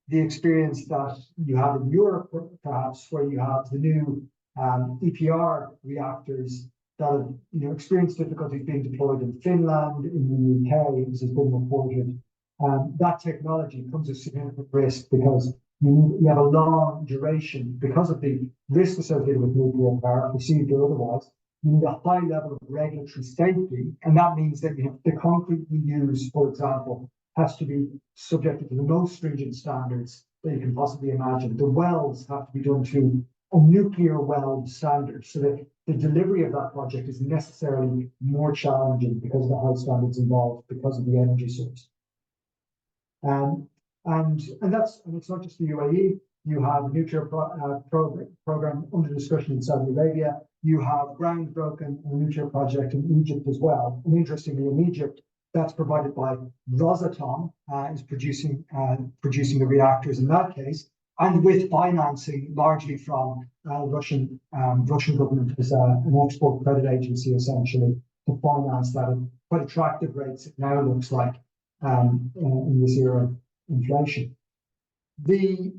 the experience that you have in Europe, perhaps, where you have the new EPR reactors that have experienced difficulties being deployed in Finland, in the UK, as has been reported, that technology comes with significant risk because you have a long duration because of the risk associated with nuclear power, perceived or otherwise. You need a high level of regulatory safety, and that means that the concrete you use, for example, has to be subjected to the most stringent standards that you can possibly imagine. The welds have to be done to a nuclear weld standard, so that the delivery of that project is necessarily more challenging because of the high standards involved, because of the energy source. And it's not just the UAE. You have a nuclear program under discussion in Saudi Arabia. You have groundbroken a nuclear project in Egypt as well. And interestingly, in Egypt, that's provided by Rosatom, is producing the reactors in that case, and with financing largely from Russian government as an export credit agency, essentially, to finance that at quite attractive rates. It now looks like in this era of inflation. The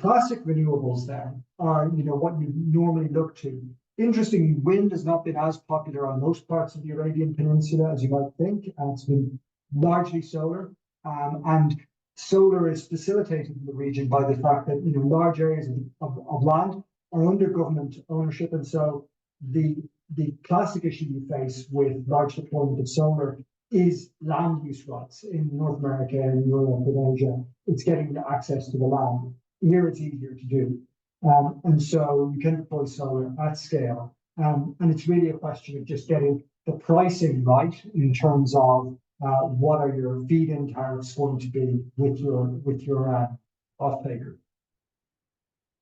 classic renewables then are what you normally look to. Interestingly, wind has not been as popular on most parts of the Arabian Peninsula as you might think. It's been largely solar, and solar is facilitated in the region by the fact that large areas of land are under government ownership, and so the classic issue you face with large deployment of solar is land use rights in North America and Europe and Asia. It's getting access to the land. Here it's easier to do. And so you can deploy solar at scale. And it's really a question of just getting the pricing right in terms of what are your feed-in tariffs going to be with your off-taker.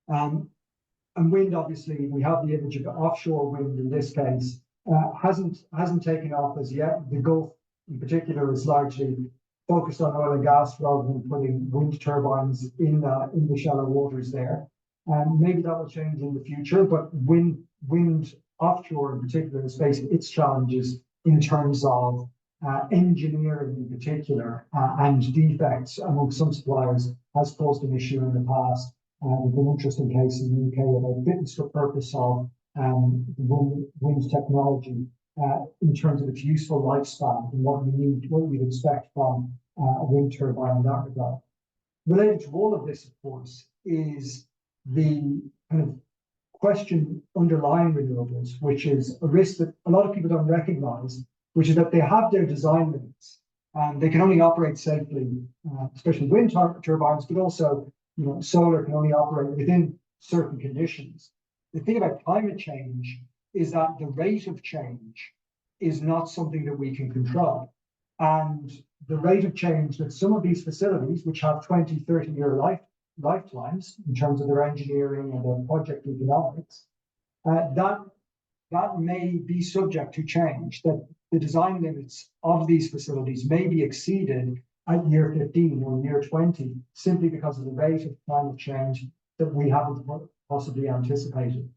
And wind, obviously, we have the image of offshore wind in this case, hasn't taken off as yet. The Gulf in particular is largely focused on oil and gas rather than putting wind turbines in the shallow waters there. Maybe that will change in the future, but wind offshore in particular is facing its challenges in terms of engineering in particular and defects among some suppliers has caused an issue in the past. There's an interesting case in the UK about fitness for purpose of wind technology in terms of its useful lifespan and what we'd expect from a wind turbine in that regard. Related to all of this, of course, is the kind of question underlying renewables, which is a risk that a lot of people don't recognize, which is that they have their design limits and they can only operate safely, especially wind turbines, but also solar can only operate within certain conditions. The thing about climate change is that the rate of change is not something that we can control. And the rate of change that some of these facilities, which have 20, 30-year lifetimes in terms of their engineering and their project economics, that may be subject to change, that the design limits of these facilities may be exceeded at year 15 or year 20, simply because of the rate of climate change that we haven't possibly anticipated.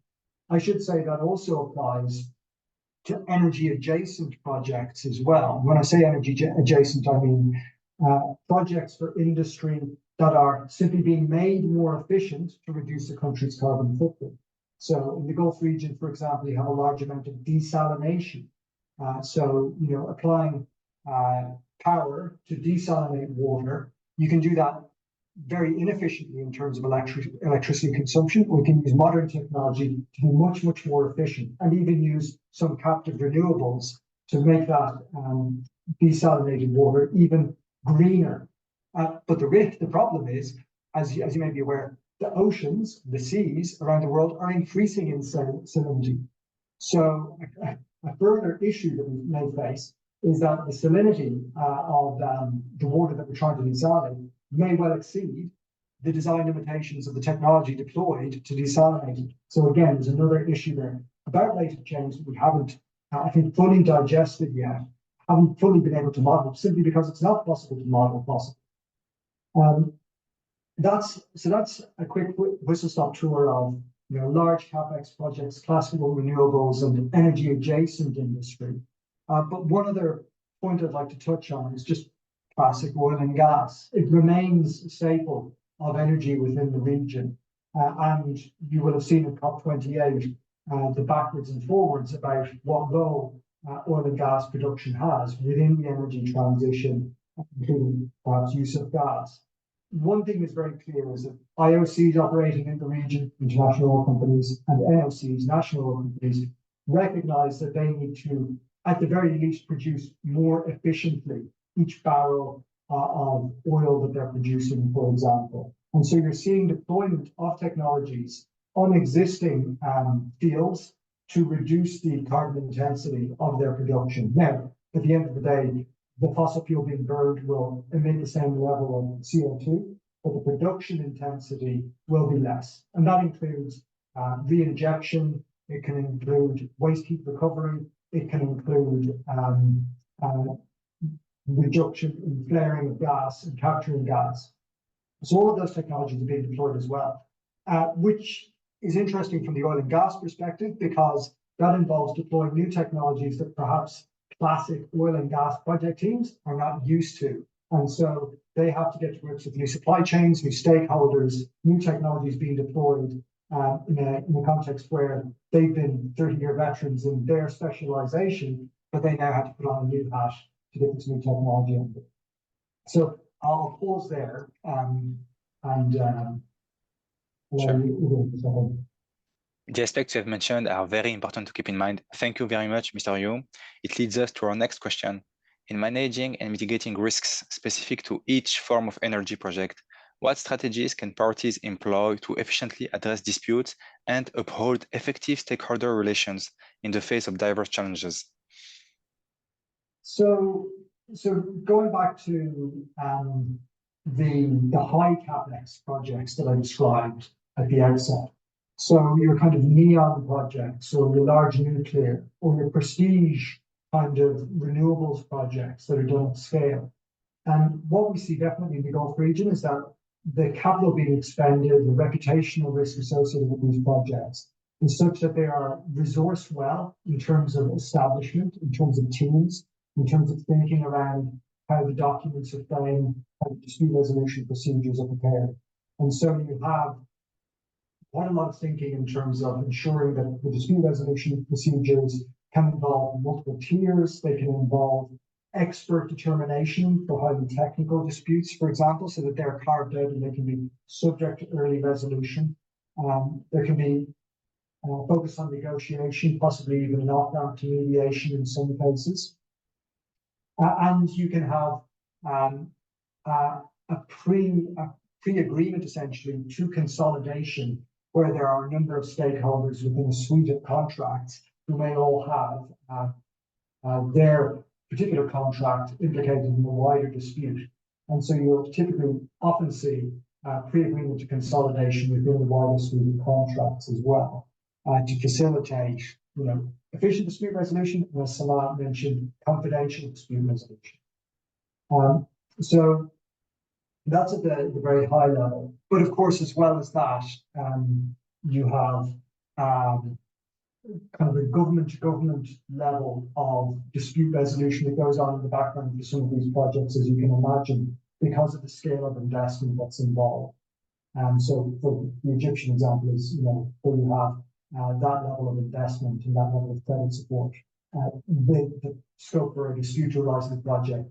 I should say that also applies to energy adjacent projects as well. When I say energy adjacent, I mean projects for industry that are simply being made more efficient to reduce the country's carbon footprint. So in the Gulf region, for example, you have a large amount of desalination. So, you know, applying power to desalinate water, you can do that very inefficiently in terms of electricity consumption. We can use modern technology to be much, much more efficient, and even use some captive renewables to make that desalinated water even greener. But the problem is, as you may be aware, the oceans, the seas around the world are increasing in salinity. So a further issue that we may face is that the salinity of the water that we're trying to desalinate may well exceed the design limitations of the technology deployed to desalinate it. So again, there's another issue there about rate of change that we haven't, I think, fully digested yet, haven't fully been able to model, simply because it's not possible to model possible. That's a quick whistle-stop tour of, you know, large capex projects, classical renewables, and energy adjacent industry. But one other point I'd like to touch on is just classic oil and gas. It remains a staple of energy within the region, and you will have seen in COP28 the backwards and forwards about what role oil and gas production has within the energy transition, including perhaps use of gas. One thing that's very clear is that IOCs operating in the region, international oil companies, and NOCs, national oil companies, recognize that they need to, at the very least, produce more efficiently each barrel of oil that they're producing, for example. And so you're seeing deployment of technologies on existing fields to reduce the carbon intensity of their production. Now, at the end of the day, the fossil fuel being burned will emit the same level of CO2, but the production intensity will be less. And that includes re-injection, it can include waste heat recovery, it can include reduction in flaring of gas and capturing gas. So all of those technologies are being deployed as well, which is interesting from the oil and gas perspective, because that involves deploying new technologies that perhaps classic oil and gas project teams are not used to. And so they have to get to grips with new supply chains, new stakeholders, new technologies being deployed in a context where they've been 30-year veterans in their specialization, but they now have to put on a new hat to get this new technology in. So I'll pause there Sure. The aspects you have mentioned are very important to keep in mind. Thank you very much, Mr. Yu. It leads us to our next question. In managing and mitigating risks specific to each form of energy project, what strategies can parties employ to efficiently address disputes and uphold effective stakeholder relations in the face of diverse challenges? So going back to the high capex projects that I described at the outset. So your kind of neon projects, or your large nuclear, or your prestige kind of renewables projects that are done at scale. And what we see definitely in the Gulf region is that the capital being expended, the reputational risk associated with these projects is such that they are resourced well in terms of establishment, in terms of teams, in terms of thinking around how the documents are framed, how the dispute resolution procedures are prepared. And so you have quite a lot of thinking in terms of ensuring that the dispute resolution procedures can involve multiple tiers. They can involve expert determination for highly technical disputes, for example, so that they're carved out and they can be subject to early resolution. There can be focus on negotiation, possibly even an opt-out to mediation in some cases. And you can have a pre-agreement, essentially, to consolidation, where there are a number of stakeholders within a suite of contracts who may all have their particular contract implicated in a wider dispute. And so you'll typically often see pre-agreement to consolidation within the wider suite of contracts as well, to facilitate efficient dispute resolution, and as Salah mentioned, confidential dispute resolution. So that's at the very high level. But of course, as well as that, you have kind of a government-to-government level of dispute resolution that goes on in the background for some of these projects, as you can imagine, because of the scale of investment that's involved. So for the Egyptian example is, where you have that level of investment and that level of credit support, the scope for a dispute to arise in the project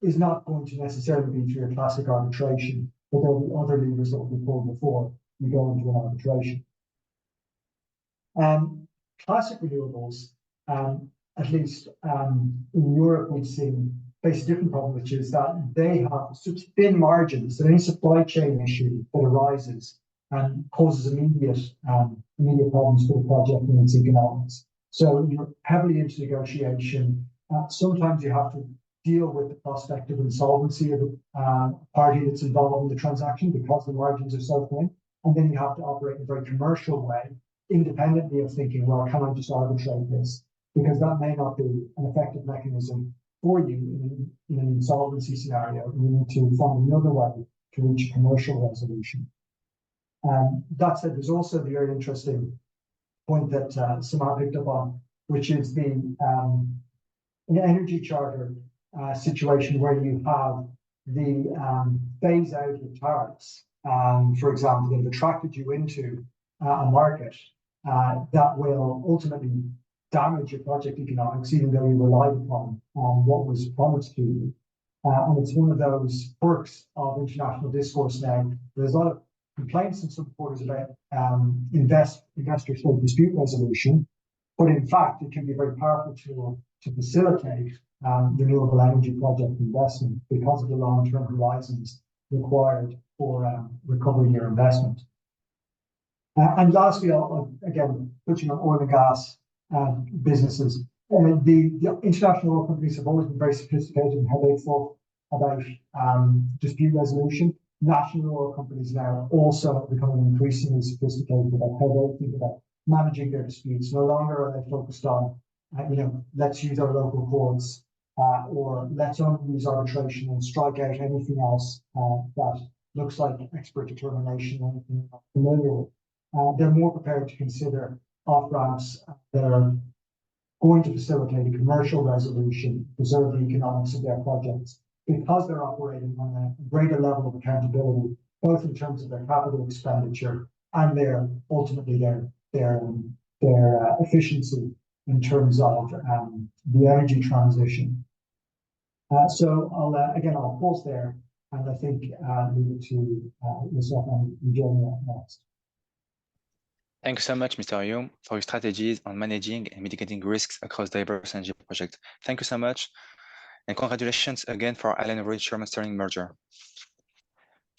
is not going to necessarily be through a classic arbitration, but there will be other levers that will be pulled before you go into an arbitration. Classic renewables, at least in Europe, we've seen face a different problem, which is that they have such thin margins that any supply chain issue that arises causes immediate problems for the project and its economics. So you're heavily into negotiation. Sometimes you have to deal with the prospect of insolvency of the party that's involved in the transaction because the margins are so thin. And then you have to operate in a very commercial way, independently of thinking, well, can I just arbitrate this? Because that may not be an effective mechanism for you in an insolvency scenario. You need to find another way to reach a commercial resolution. That said, there's also the very interesting point that Samar picked up on, which is the energy charter situation where you have the phase out of tariffs, for example, that have attracted you into a market that will ultimately damage your project economics, even though you relied upon what was promised to you. And it's one of those quirks of international discourse now. There's a lot of complaints in some quarters about investor-state dispute resolution, but in fact, it can be a very powerful tool to facilitate renewable energy project investment because of the long-term horizons required for recovering your investment. And lastly, again, touching on oil and gas businesses, the international oil companies have always been very sophisticated in how they thought about dispute resolution. National oil companies now are also becoming increasingly sophisticated about how they think about managing their disputes. No longer are they focused on, let's use our local courts or let's only use arbitration and strike out anything else that looks like expert determination or anything I'm familiar with. They're more prepared to consider off-ramps that are going to facilitate a commercial resolution, preserve the economics of their projects, because they're operating on a greater level of accountability, both in terms of their capital expenditure and ultimately their efficiency in terms of the energy transition. So I'll pause there, and I think leave it to yourself and Eugenia next. Thank you so much, Mr. Ayoum, for your strategies on managing and mitigating risks across diverse energy projects. Thank you so much, and congratulations again for Allen Reed Sherman Sterling merger.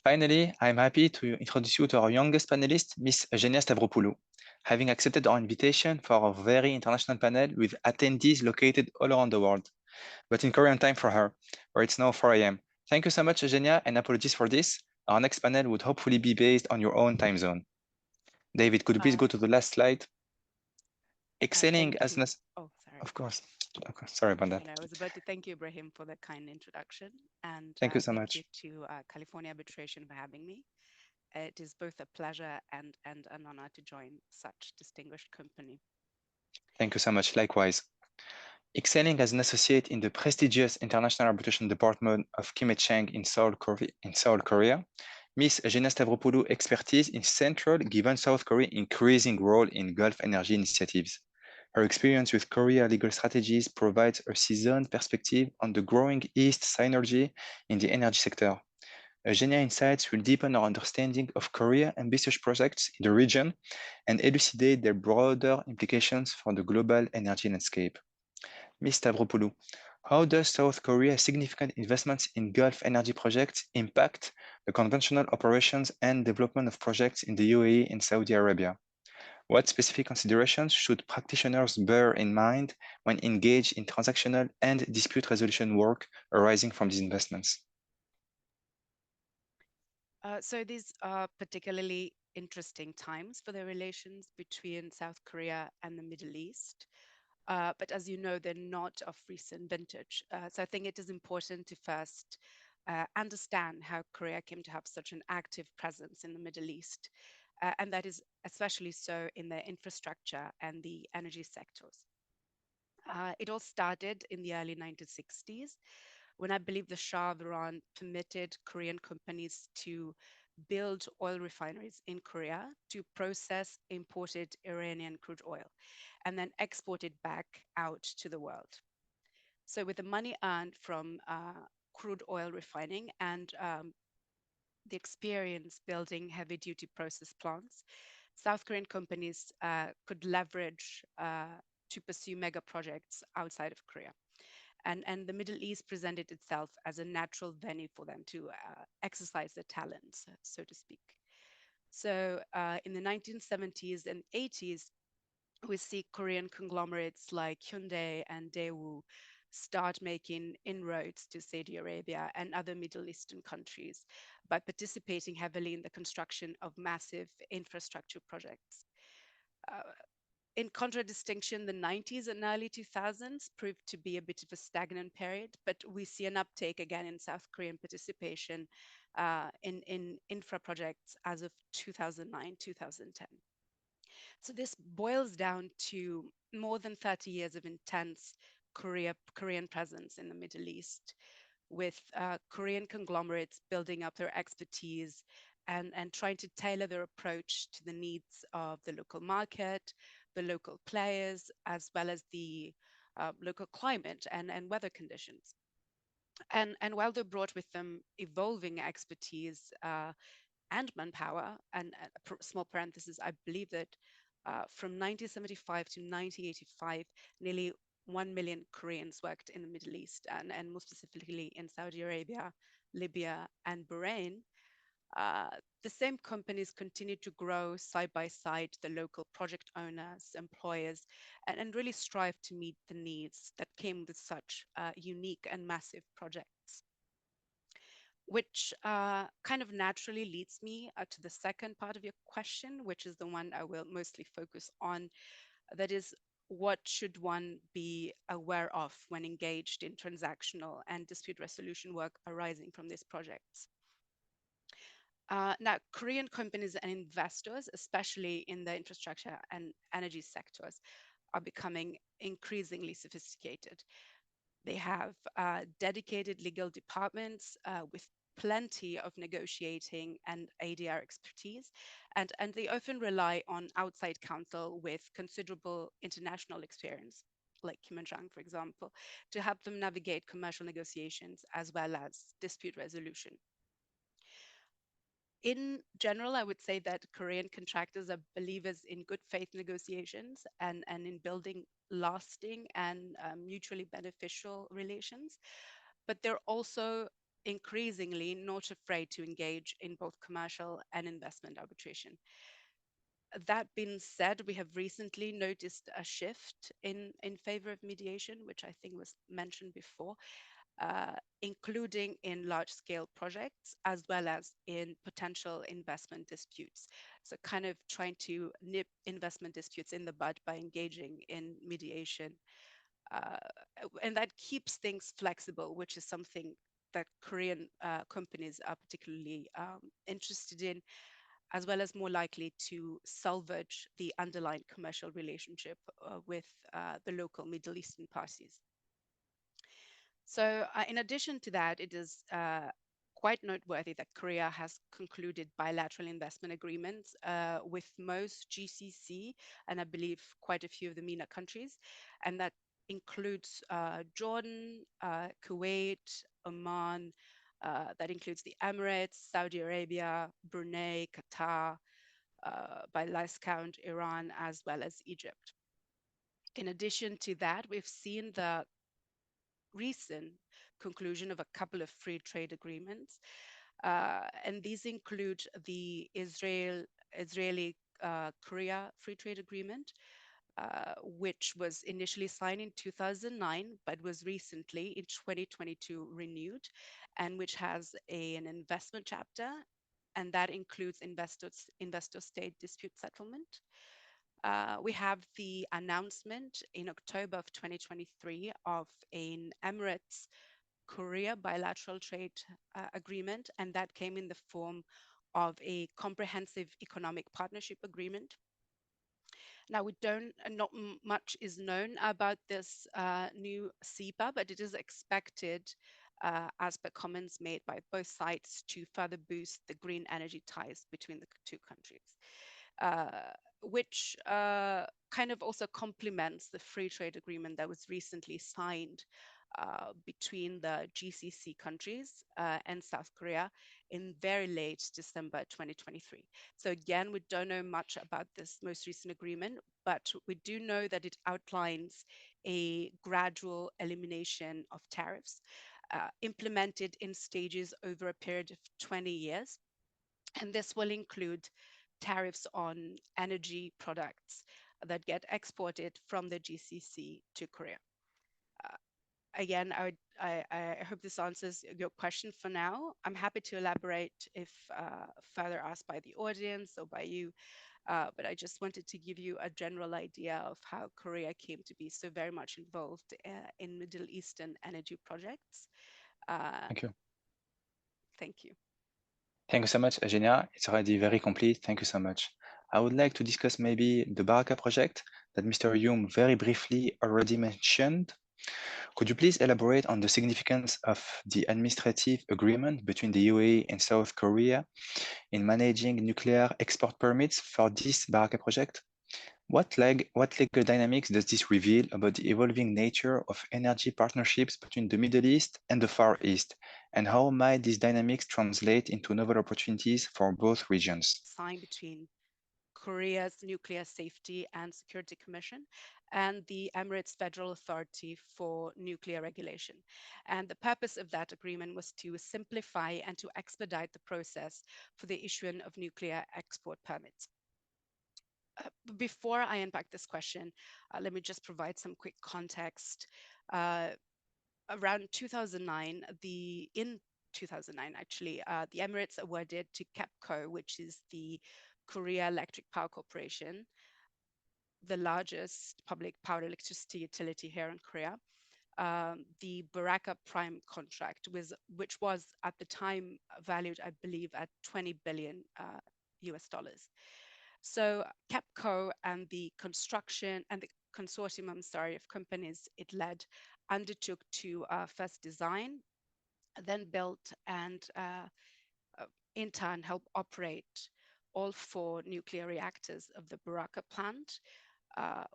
Finally, I'm happy to introduce you to our youngest panelist, Ms. Eugenia Stavropoulou, having accepted our invitation for our very international panel with attendees located all around the world, but in Korean time for her, where it's now 4 a.m. Thank you so much, Eugenia, and apologies for this. Our next panel would hopefully be based on your own time zone. David, could you please go to the last slide? Excelling as an... Oh, sorry. Of course. Okay, sorry about that. I was about to thank you, Ibrahim, for the kind introduction. And thank you so much. Thank you to California Arbitration for having me. It is both a pleasure and an honor to join such distinguished company. Thank you so much. Likewise. Excelling as an associate in the prestigious International Arbitration Department of Kim Il-cheng in Seoul, Korea, Ms. Eugenia Stavropoulou expertise is central given South Korea's increasing role in Gulf energy initiatives. Her experience with Korea legal strategies provides a seasoned perspective on the growing East synergy in the energy sector. Eugenia insights will deepen our understanding of Korea's ambitious projects in the region and elucidate their broader implications for the global energy landscape. Ms. Stavropoulou, how does South Korea's significant investments in Gulf energy projects impact the conventional operations and development of projects in the UAE and Saudi Arabia? What specific considerations should practitioners bear in mind when engaged in transactional and dispute resolution work arising from these investments? So these are particularly interesting times for the relations between South Korea and the Middle East. But as you know, they're not of recent vintage. So I think it is important to first understand how Korea came to have such an active presence in the Middle East. And that is especially so in the infrastructure and the energy sectors. It all started in the early 1960s when I believe the Shah of Iran permitted Korean companies to build oil refineries in Korea to process imported Iranian crude oil and then export it back out to the world. So with the money earned from crude oil refining and the experience building heavy duty process plants, South Korean companies could leverage to pursue mega projects outside of Korea. And the Middle East presented itself as a natural venue for them to exercise their talents, so to speak. So in the 1970s and 80s, we see Korean conglomerates like Hyundai and Daewoo start making inroads to Saudi Arabia and other Middle Eastern countries by participating heavily in the construction of massive infrastructure projects. Uh, in contradistinction, the 90s and early 2000s proved to be a bit of a stagnant period, but we see an uptake again in South Korean participation in infra projects as of 2009, 2010. So this boils down to more than 30 years of intense Korean presence in the Middle East, with Korean conglomerates building up their expertise and trying to tailor their approach to the needs of the local market, the local players, as well as the local climate and weather conditions. And while they brought with them evolving expertise and manpower, and a small parenthesis, I believe that from 1975 to 1985, nearly 1 million Koreans worked in the Middle East, and more specifically in Saudi Arabia, Libya, and Bahrain. Uh, the same companies continued to grow side by side the local project owners, employers, and really strive to meet the needs that came with such unique and massive projects. Which kind of naturally leads me to the second part of your question, which is the one I will mostly focus on. That is, what should one be aware of when engaged in transactional and dispute resolution work arising from these projects? Now, Korean companies and investors, especially in the infrastructure and energy sectors, are becoming increasingly sophisticated. They have dedicated legal departments with plenty of negotiating and ADR expertise, and they often rely on outside counsel with considerable international experience, like Kim and Chang, for example, to help them navigate commercial negotiations as well as dispute resolution. In general, I would say that Korean contractors are believers in good faith negotiations and in building lasting and mutually beneficial relations, but they're also increasingly not afraid to engage in both commercial and investment arbitration. That being said, we have recently noticed a shift in favor of mediation, which I think was mentioned before, including in large-scale projects as well as in potential investment disputes. So kind of trying to nip investment disputes in the bud by engaging in mediation. Uh, and that keeps things flexible, which is something that Korean companies are particularly interested in, as well as more likely to salvage the underlying commercial relationship with the local Middle Eastern parties. So in addition to that, it is quite noteworthy that Korea has concluded bilateral investment agreements with most GCC and I believe quite a few of the MENA countries, and that includes Jordan, Kuwait, Oman, that includes the Emirates, Saudi Arabia, Brunei, Qatar, by last count, Iran, as well as Egypt. In addition to that, we've seen the recent conclusion of a couple of free trade agreements. And these include the Israeli Korea Free Trade Agreement, which was initially signed in 2009, but was recently in 2022 renewed, and which has an investment chapter and that includes investor-state dispute settlement. We have the announcement in October of 2023 of an Emirates Korea bilateral trade agreement, and that came in the form of a comprehensive economic partnership agreement. Now, we don't, not much is known about this new CEPA, but it is expected, as per comments made by both sides, to further boost the green energy ties between the two countries, which kind of also complements the free trade agreement that was recently signed between the GCC countries and South Korea in very late December 2023. So again, we don't know much about this most recent agreement, but we do know that it outlines a gradual elimination of tariffs implemented in stages over a period of 20 years. And this will include tariffs on energy products that get exported from the GCC to Korea. Again, I hope this answers your question for now. I'm happy to elaborate if further asked by the audience or by you, but I just wanted to give you a general idea of how Korea came to be so very much involved in Middle Eastern energy projects. Thank you. Thank you. Thank you so much, Eugenia. It's already very complete. Thank you so much. I would like to discuss maybe the Baraka project that Mr. Hume very briefly already mentioned. Could you please elaborate on the significance of the administrative agreement between the UAE and South Korea in managing nuclear export permits for this Baraka project? What legal dynamics does this reveal about the evolving nature of energy partnerships between the Middle East and the Far East? And how might these dynamics translate into novel opportunities for both regions? Signed between Korea's Nuclear Safety and Security Commission and the Emirates Federal Authority for Nuclear Regulation. And the purpose of that agreement was to simplify and to expedite the process for the issuing of nuclear export permits. Before I unpack this question, let me just provide some quick context. Around 2009, in 2009 actually, the Emirates awarded to KEPCO, which is the Korea Electric Power Corporation, the largest public power electricity utility here in Korea, the Baraka Prime contract, which was at the time valued, I believe, at 20 billion US dollars. So KEPCO and the construction and the consortium, of companies it led undertook to first design, then built, and in turn help operate all 4 nuclear reactors of the Baraka plant,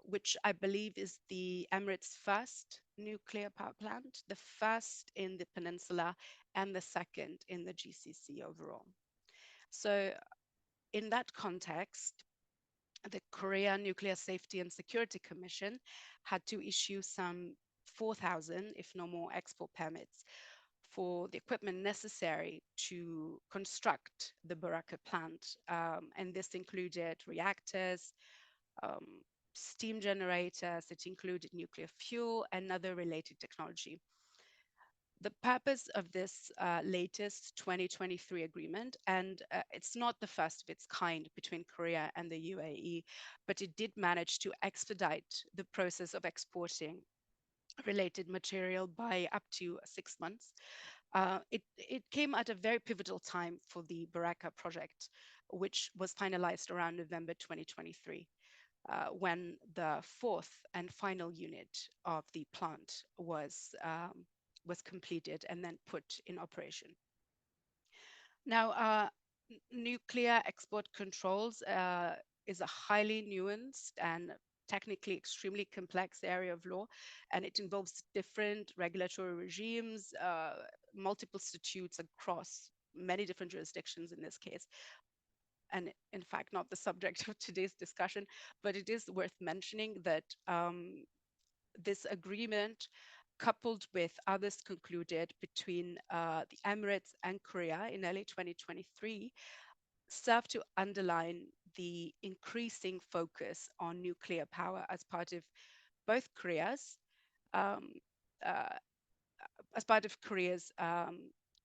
which I believe is the Emirates' first nuclear power plant, the first in the peninsula and the second in the GCC overall. So in that context, the Korea Nuclear Safety and Security Commission had to issue some 4,000, if no more, export permits for the equipment necessary to construct the Baraka plant. And this included reactors, steam generators, it included nuclear fuel and other related technology. The purpose of this latest 2023 agreement, and it's not the first of its kind between Korea and the UAE, but it did manage to expedite the process of exporting related material by up to 6 months. It came at a very pivotal time for the Baraka project, which was finalized around November 2023. When the 4th and final unit of the plant was completed and then put in operation. Now, nuclear export controls is a highly nuanced and technically extremely complex area of law, and it involves different regulatory regimes, multiple statutes across many different jurisdictions in this case. And in fact, not the subject of today's discussion, but it is worth mentioning that this agreement, coupled with others concluded between the Emirates and Korea in early 2023, serve to underline the increasing focus on nuclear power as part of both Korea's,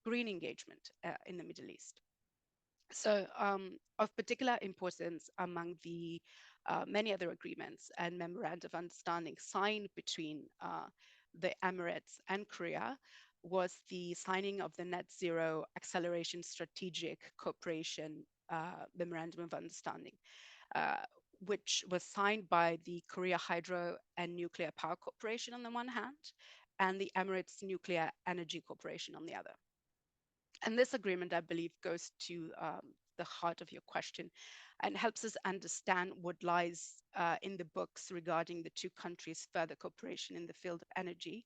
green engagement in the Middle East. So of particular importance among the many other agreements and memorandum of understanding signed between the Emirates and Korea was the signing of the Net Zero Acceleration Strategic Cooperation Memorandum of Understanding, uh, which was signed by the Korea Hydro and Nuclear Power Corporation on the one hand, and the Emirates Nuclear Energy Corporation on the other. And this agreement, I believe, goes to the heart of your question and helps us understand what lies in the books regarding the two countries' further cooperation in the field of energy,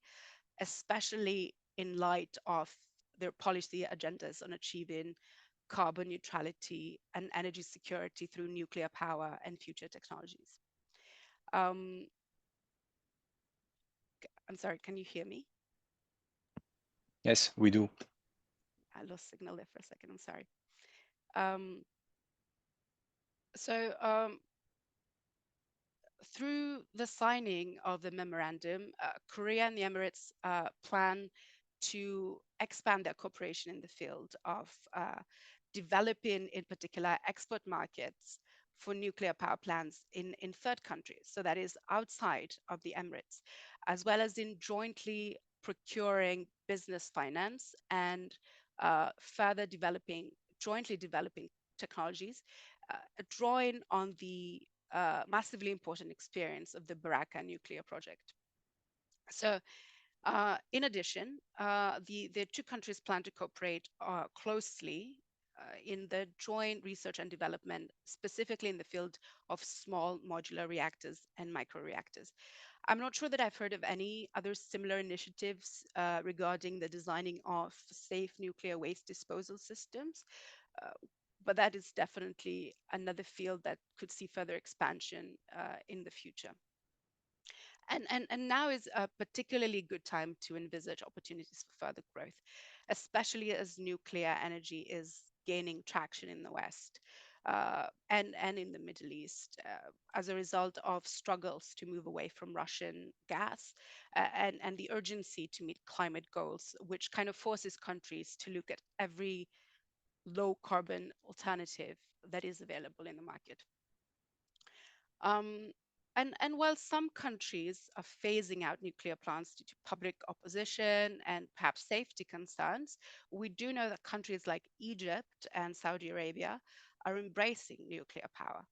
especially in light of their policy agendas on achieving carbon neutrality and energy security through nuclear power and future technologies. Um, I'm sorry, can you hear me? Yes, we do. I lost signal there for a second, I'm sorry. So through the signing of the memorandum, Korea and the Emirates plan to expand their cooperation in the field of developing, in particular, export markets for nuclear power plants in third countries. So that is outside of the Emirates, as well as in jointly procuring business finance and further jointly developing technologies, drawing on the massively important experience of the Baraka nuclear project. So in addition, the two countries plan to cooperate closely in the joint research and development, specifically in the field of small modular reactors and microreactors. I'm not sure that I've heard of any other similar initiatives regarding the designing of safe nuclear waste disposal systems, uh, but that is definitely another field that could see further expansion in the future. And now is a particularly good time to envisage opportunities for further growth, especially as nuclear energy is gaining traction in the West and in the Middle East as a result of struggles to move away from Russian gas and the urgency to meet climate goals, which kind of forces countries to look at every low carbon alternative that is available in the market. Um, and while some countries are phasing out nuclear plants due to public opposition and perhaps safety concerns, we do know that countries like Egypt and Saudi Arabia are embracing nuclear power.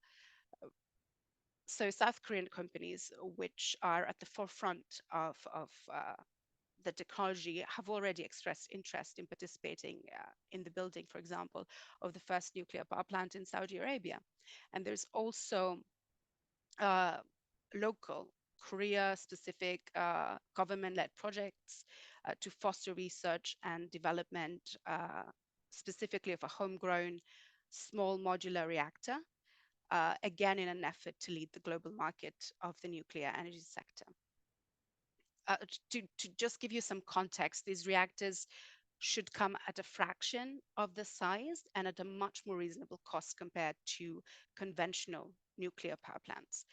So South Korean companies, which are at the forefront of the technology, have already expressed interest in participating in the building, for example, of the first nuclear power plant in Saudi Arabia. And there's also uh, local Korea-specific government-led projects to foster research and development, specifically of a homegrown small modular reactor, again in an effort to lead the global market of the nuclear energy sector. To just give you some context, these reactors should come at a fraction of the size and at a much more reasonable cost compared to conventional nuclear power plants.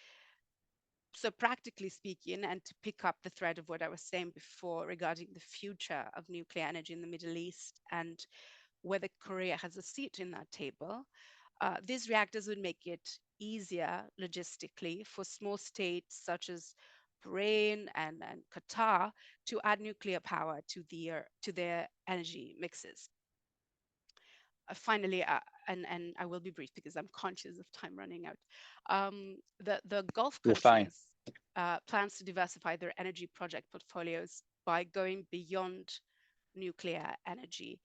So practically speaking, and to pick up the thread of what I was saying before regarding the future of nuclear energy in the Middle East and whether Korea has a seat in that table, these reactors would make it easier logistically for small states such as Bahrain and Qatar to add nuclear power to their energy mixes. Finally, and I will be brief because I'm conscious of time running out. The Gulf You're fine. countries plans to diversify their energy project portfolios by going beyond nuclear energy.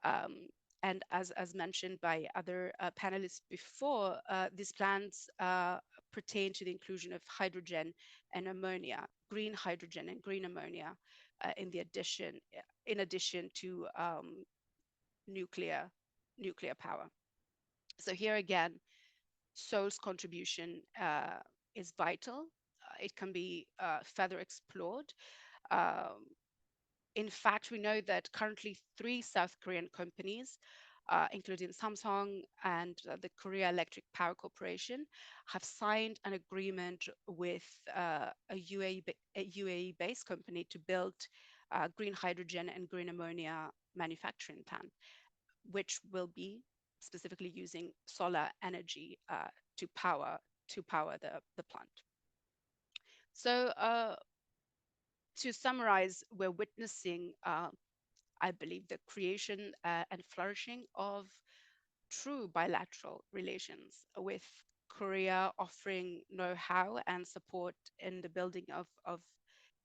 And as mentioned by other panelists before, these plans pertain to the inclusion of hydrogen and ammonia, green hydrogen and green ammonia, in addition to nuclear power. So here again, Seoul's contribution is vital. It can be further explored. Um, in fact, we know that currently 3 South Korean companies, including Samsung and the Korea Electric Power Corporation, have signed an agreement with a UAE-based company to build green hydrogen and green ammonia manufacturing plant, which will be specifically using solar energy to power the plant. So to summarize, we're witnessing, I believe, the creation and flourishing of true bilateral relations, with Korea offering know-how and support in the building of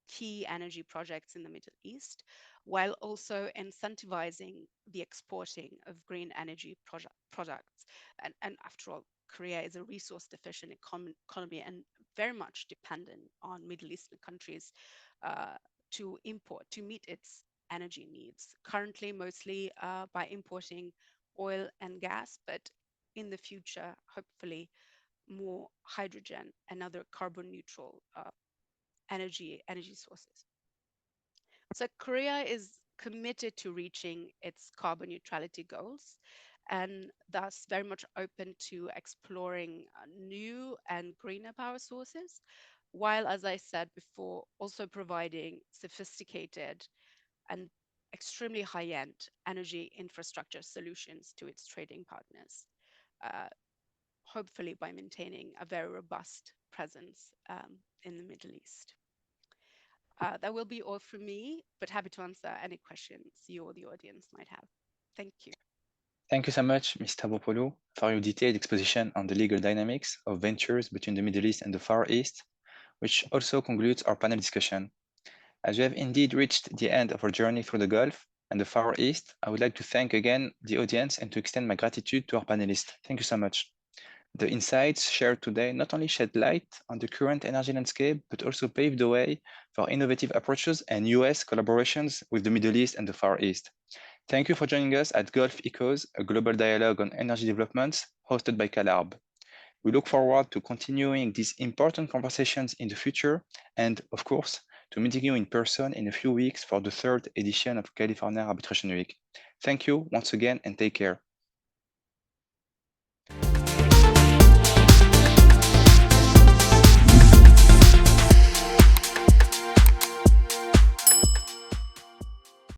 key energy projects in the Middle East, while also incentivizing the exporting of green energy products. And after all, Korea is a resource deficient economy and very much dependent on Middle Eastern countries to meet its energy needs, currently mostly by importing oil and gas, but in the future, hopefully, more hydrogen and other carbon neutral energy sources. So Korea is committed to reaching its carbon neutrality goals, and thus very much open to exploring new and greener power sources, while, as I said before, also providing sophisticated and extremely high-end energy infrastructure solutions to its trading partners, hopefully by maintaining a very robust presence in the Middle East. That will be all from me, but happy to answer any questions you or the audience might have. Thank you. Thank you so much, Ms. Stavropoulou, for your detailed exposition on the legal dynamics of ventures between the Middle East and the Far East, which also concludes our panel discussion. As we have indeed reached the end of our journey through the Gulf and the Far East, I would like to thank again the audience and to extend my gratitude to our panelists. Thank you so much. The insights shared today not only shed light on the current energy landscape, but also paved the way for innovative approaches and US collaborations with the Middle East and the Far East. Thank you for joining us at Gulf Echoes, a global dialogue on energy developments hosted by CalArb. We look forward to continuing these important conversations in the future and, of course, to meeting you in person in a few weeks for the third edition of California Arbitration Week. Thank you once again and take care.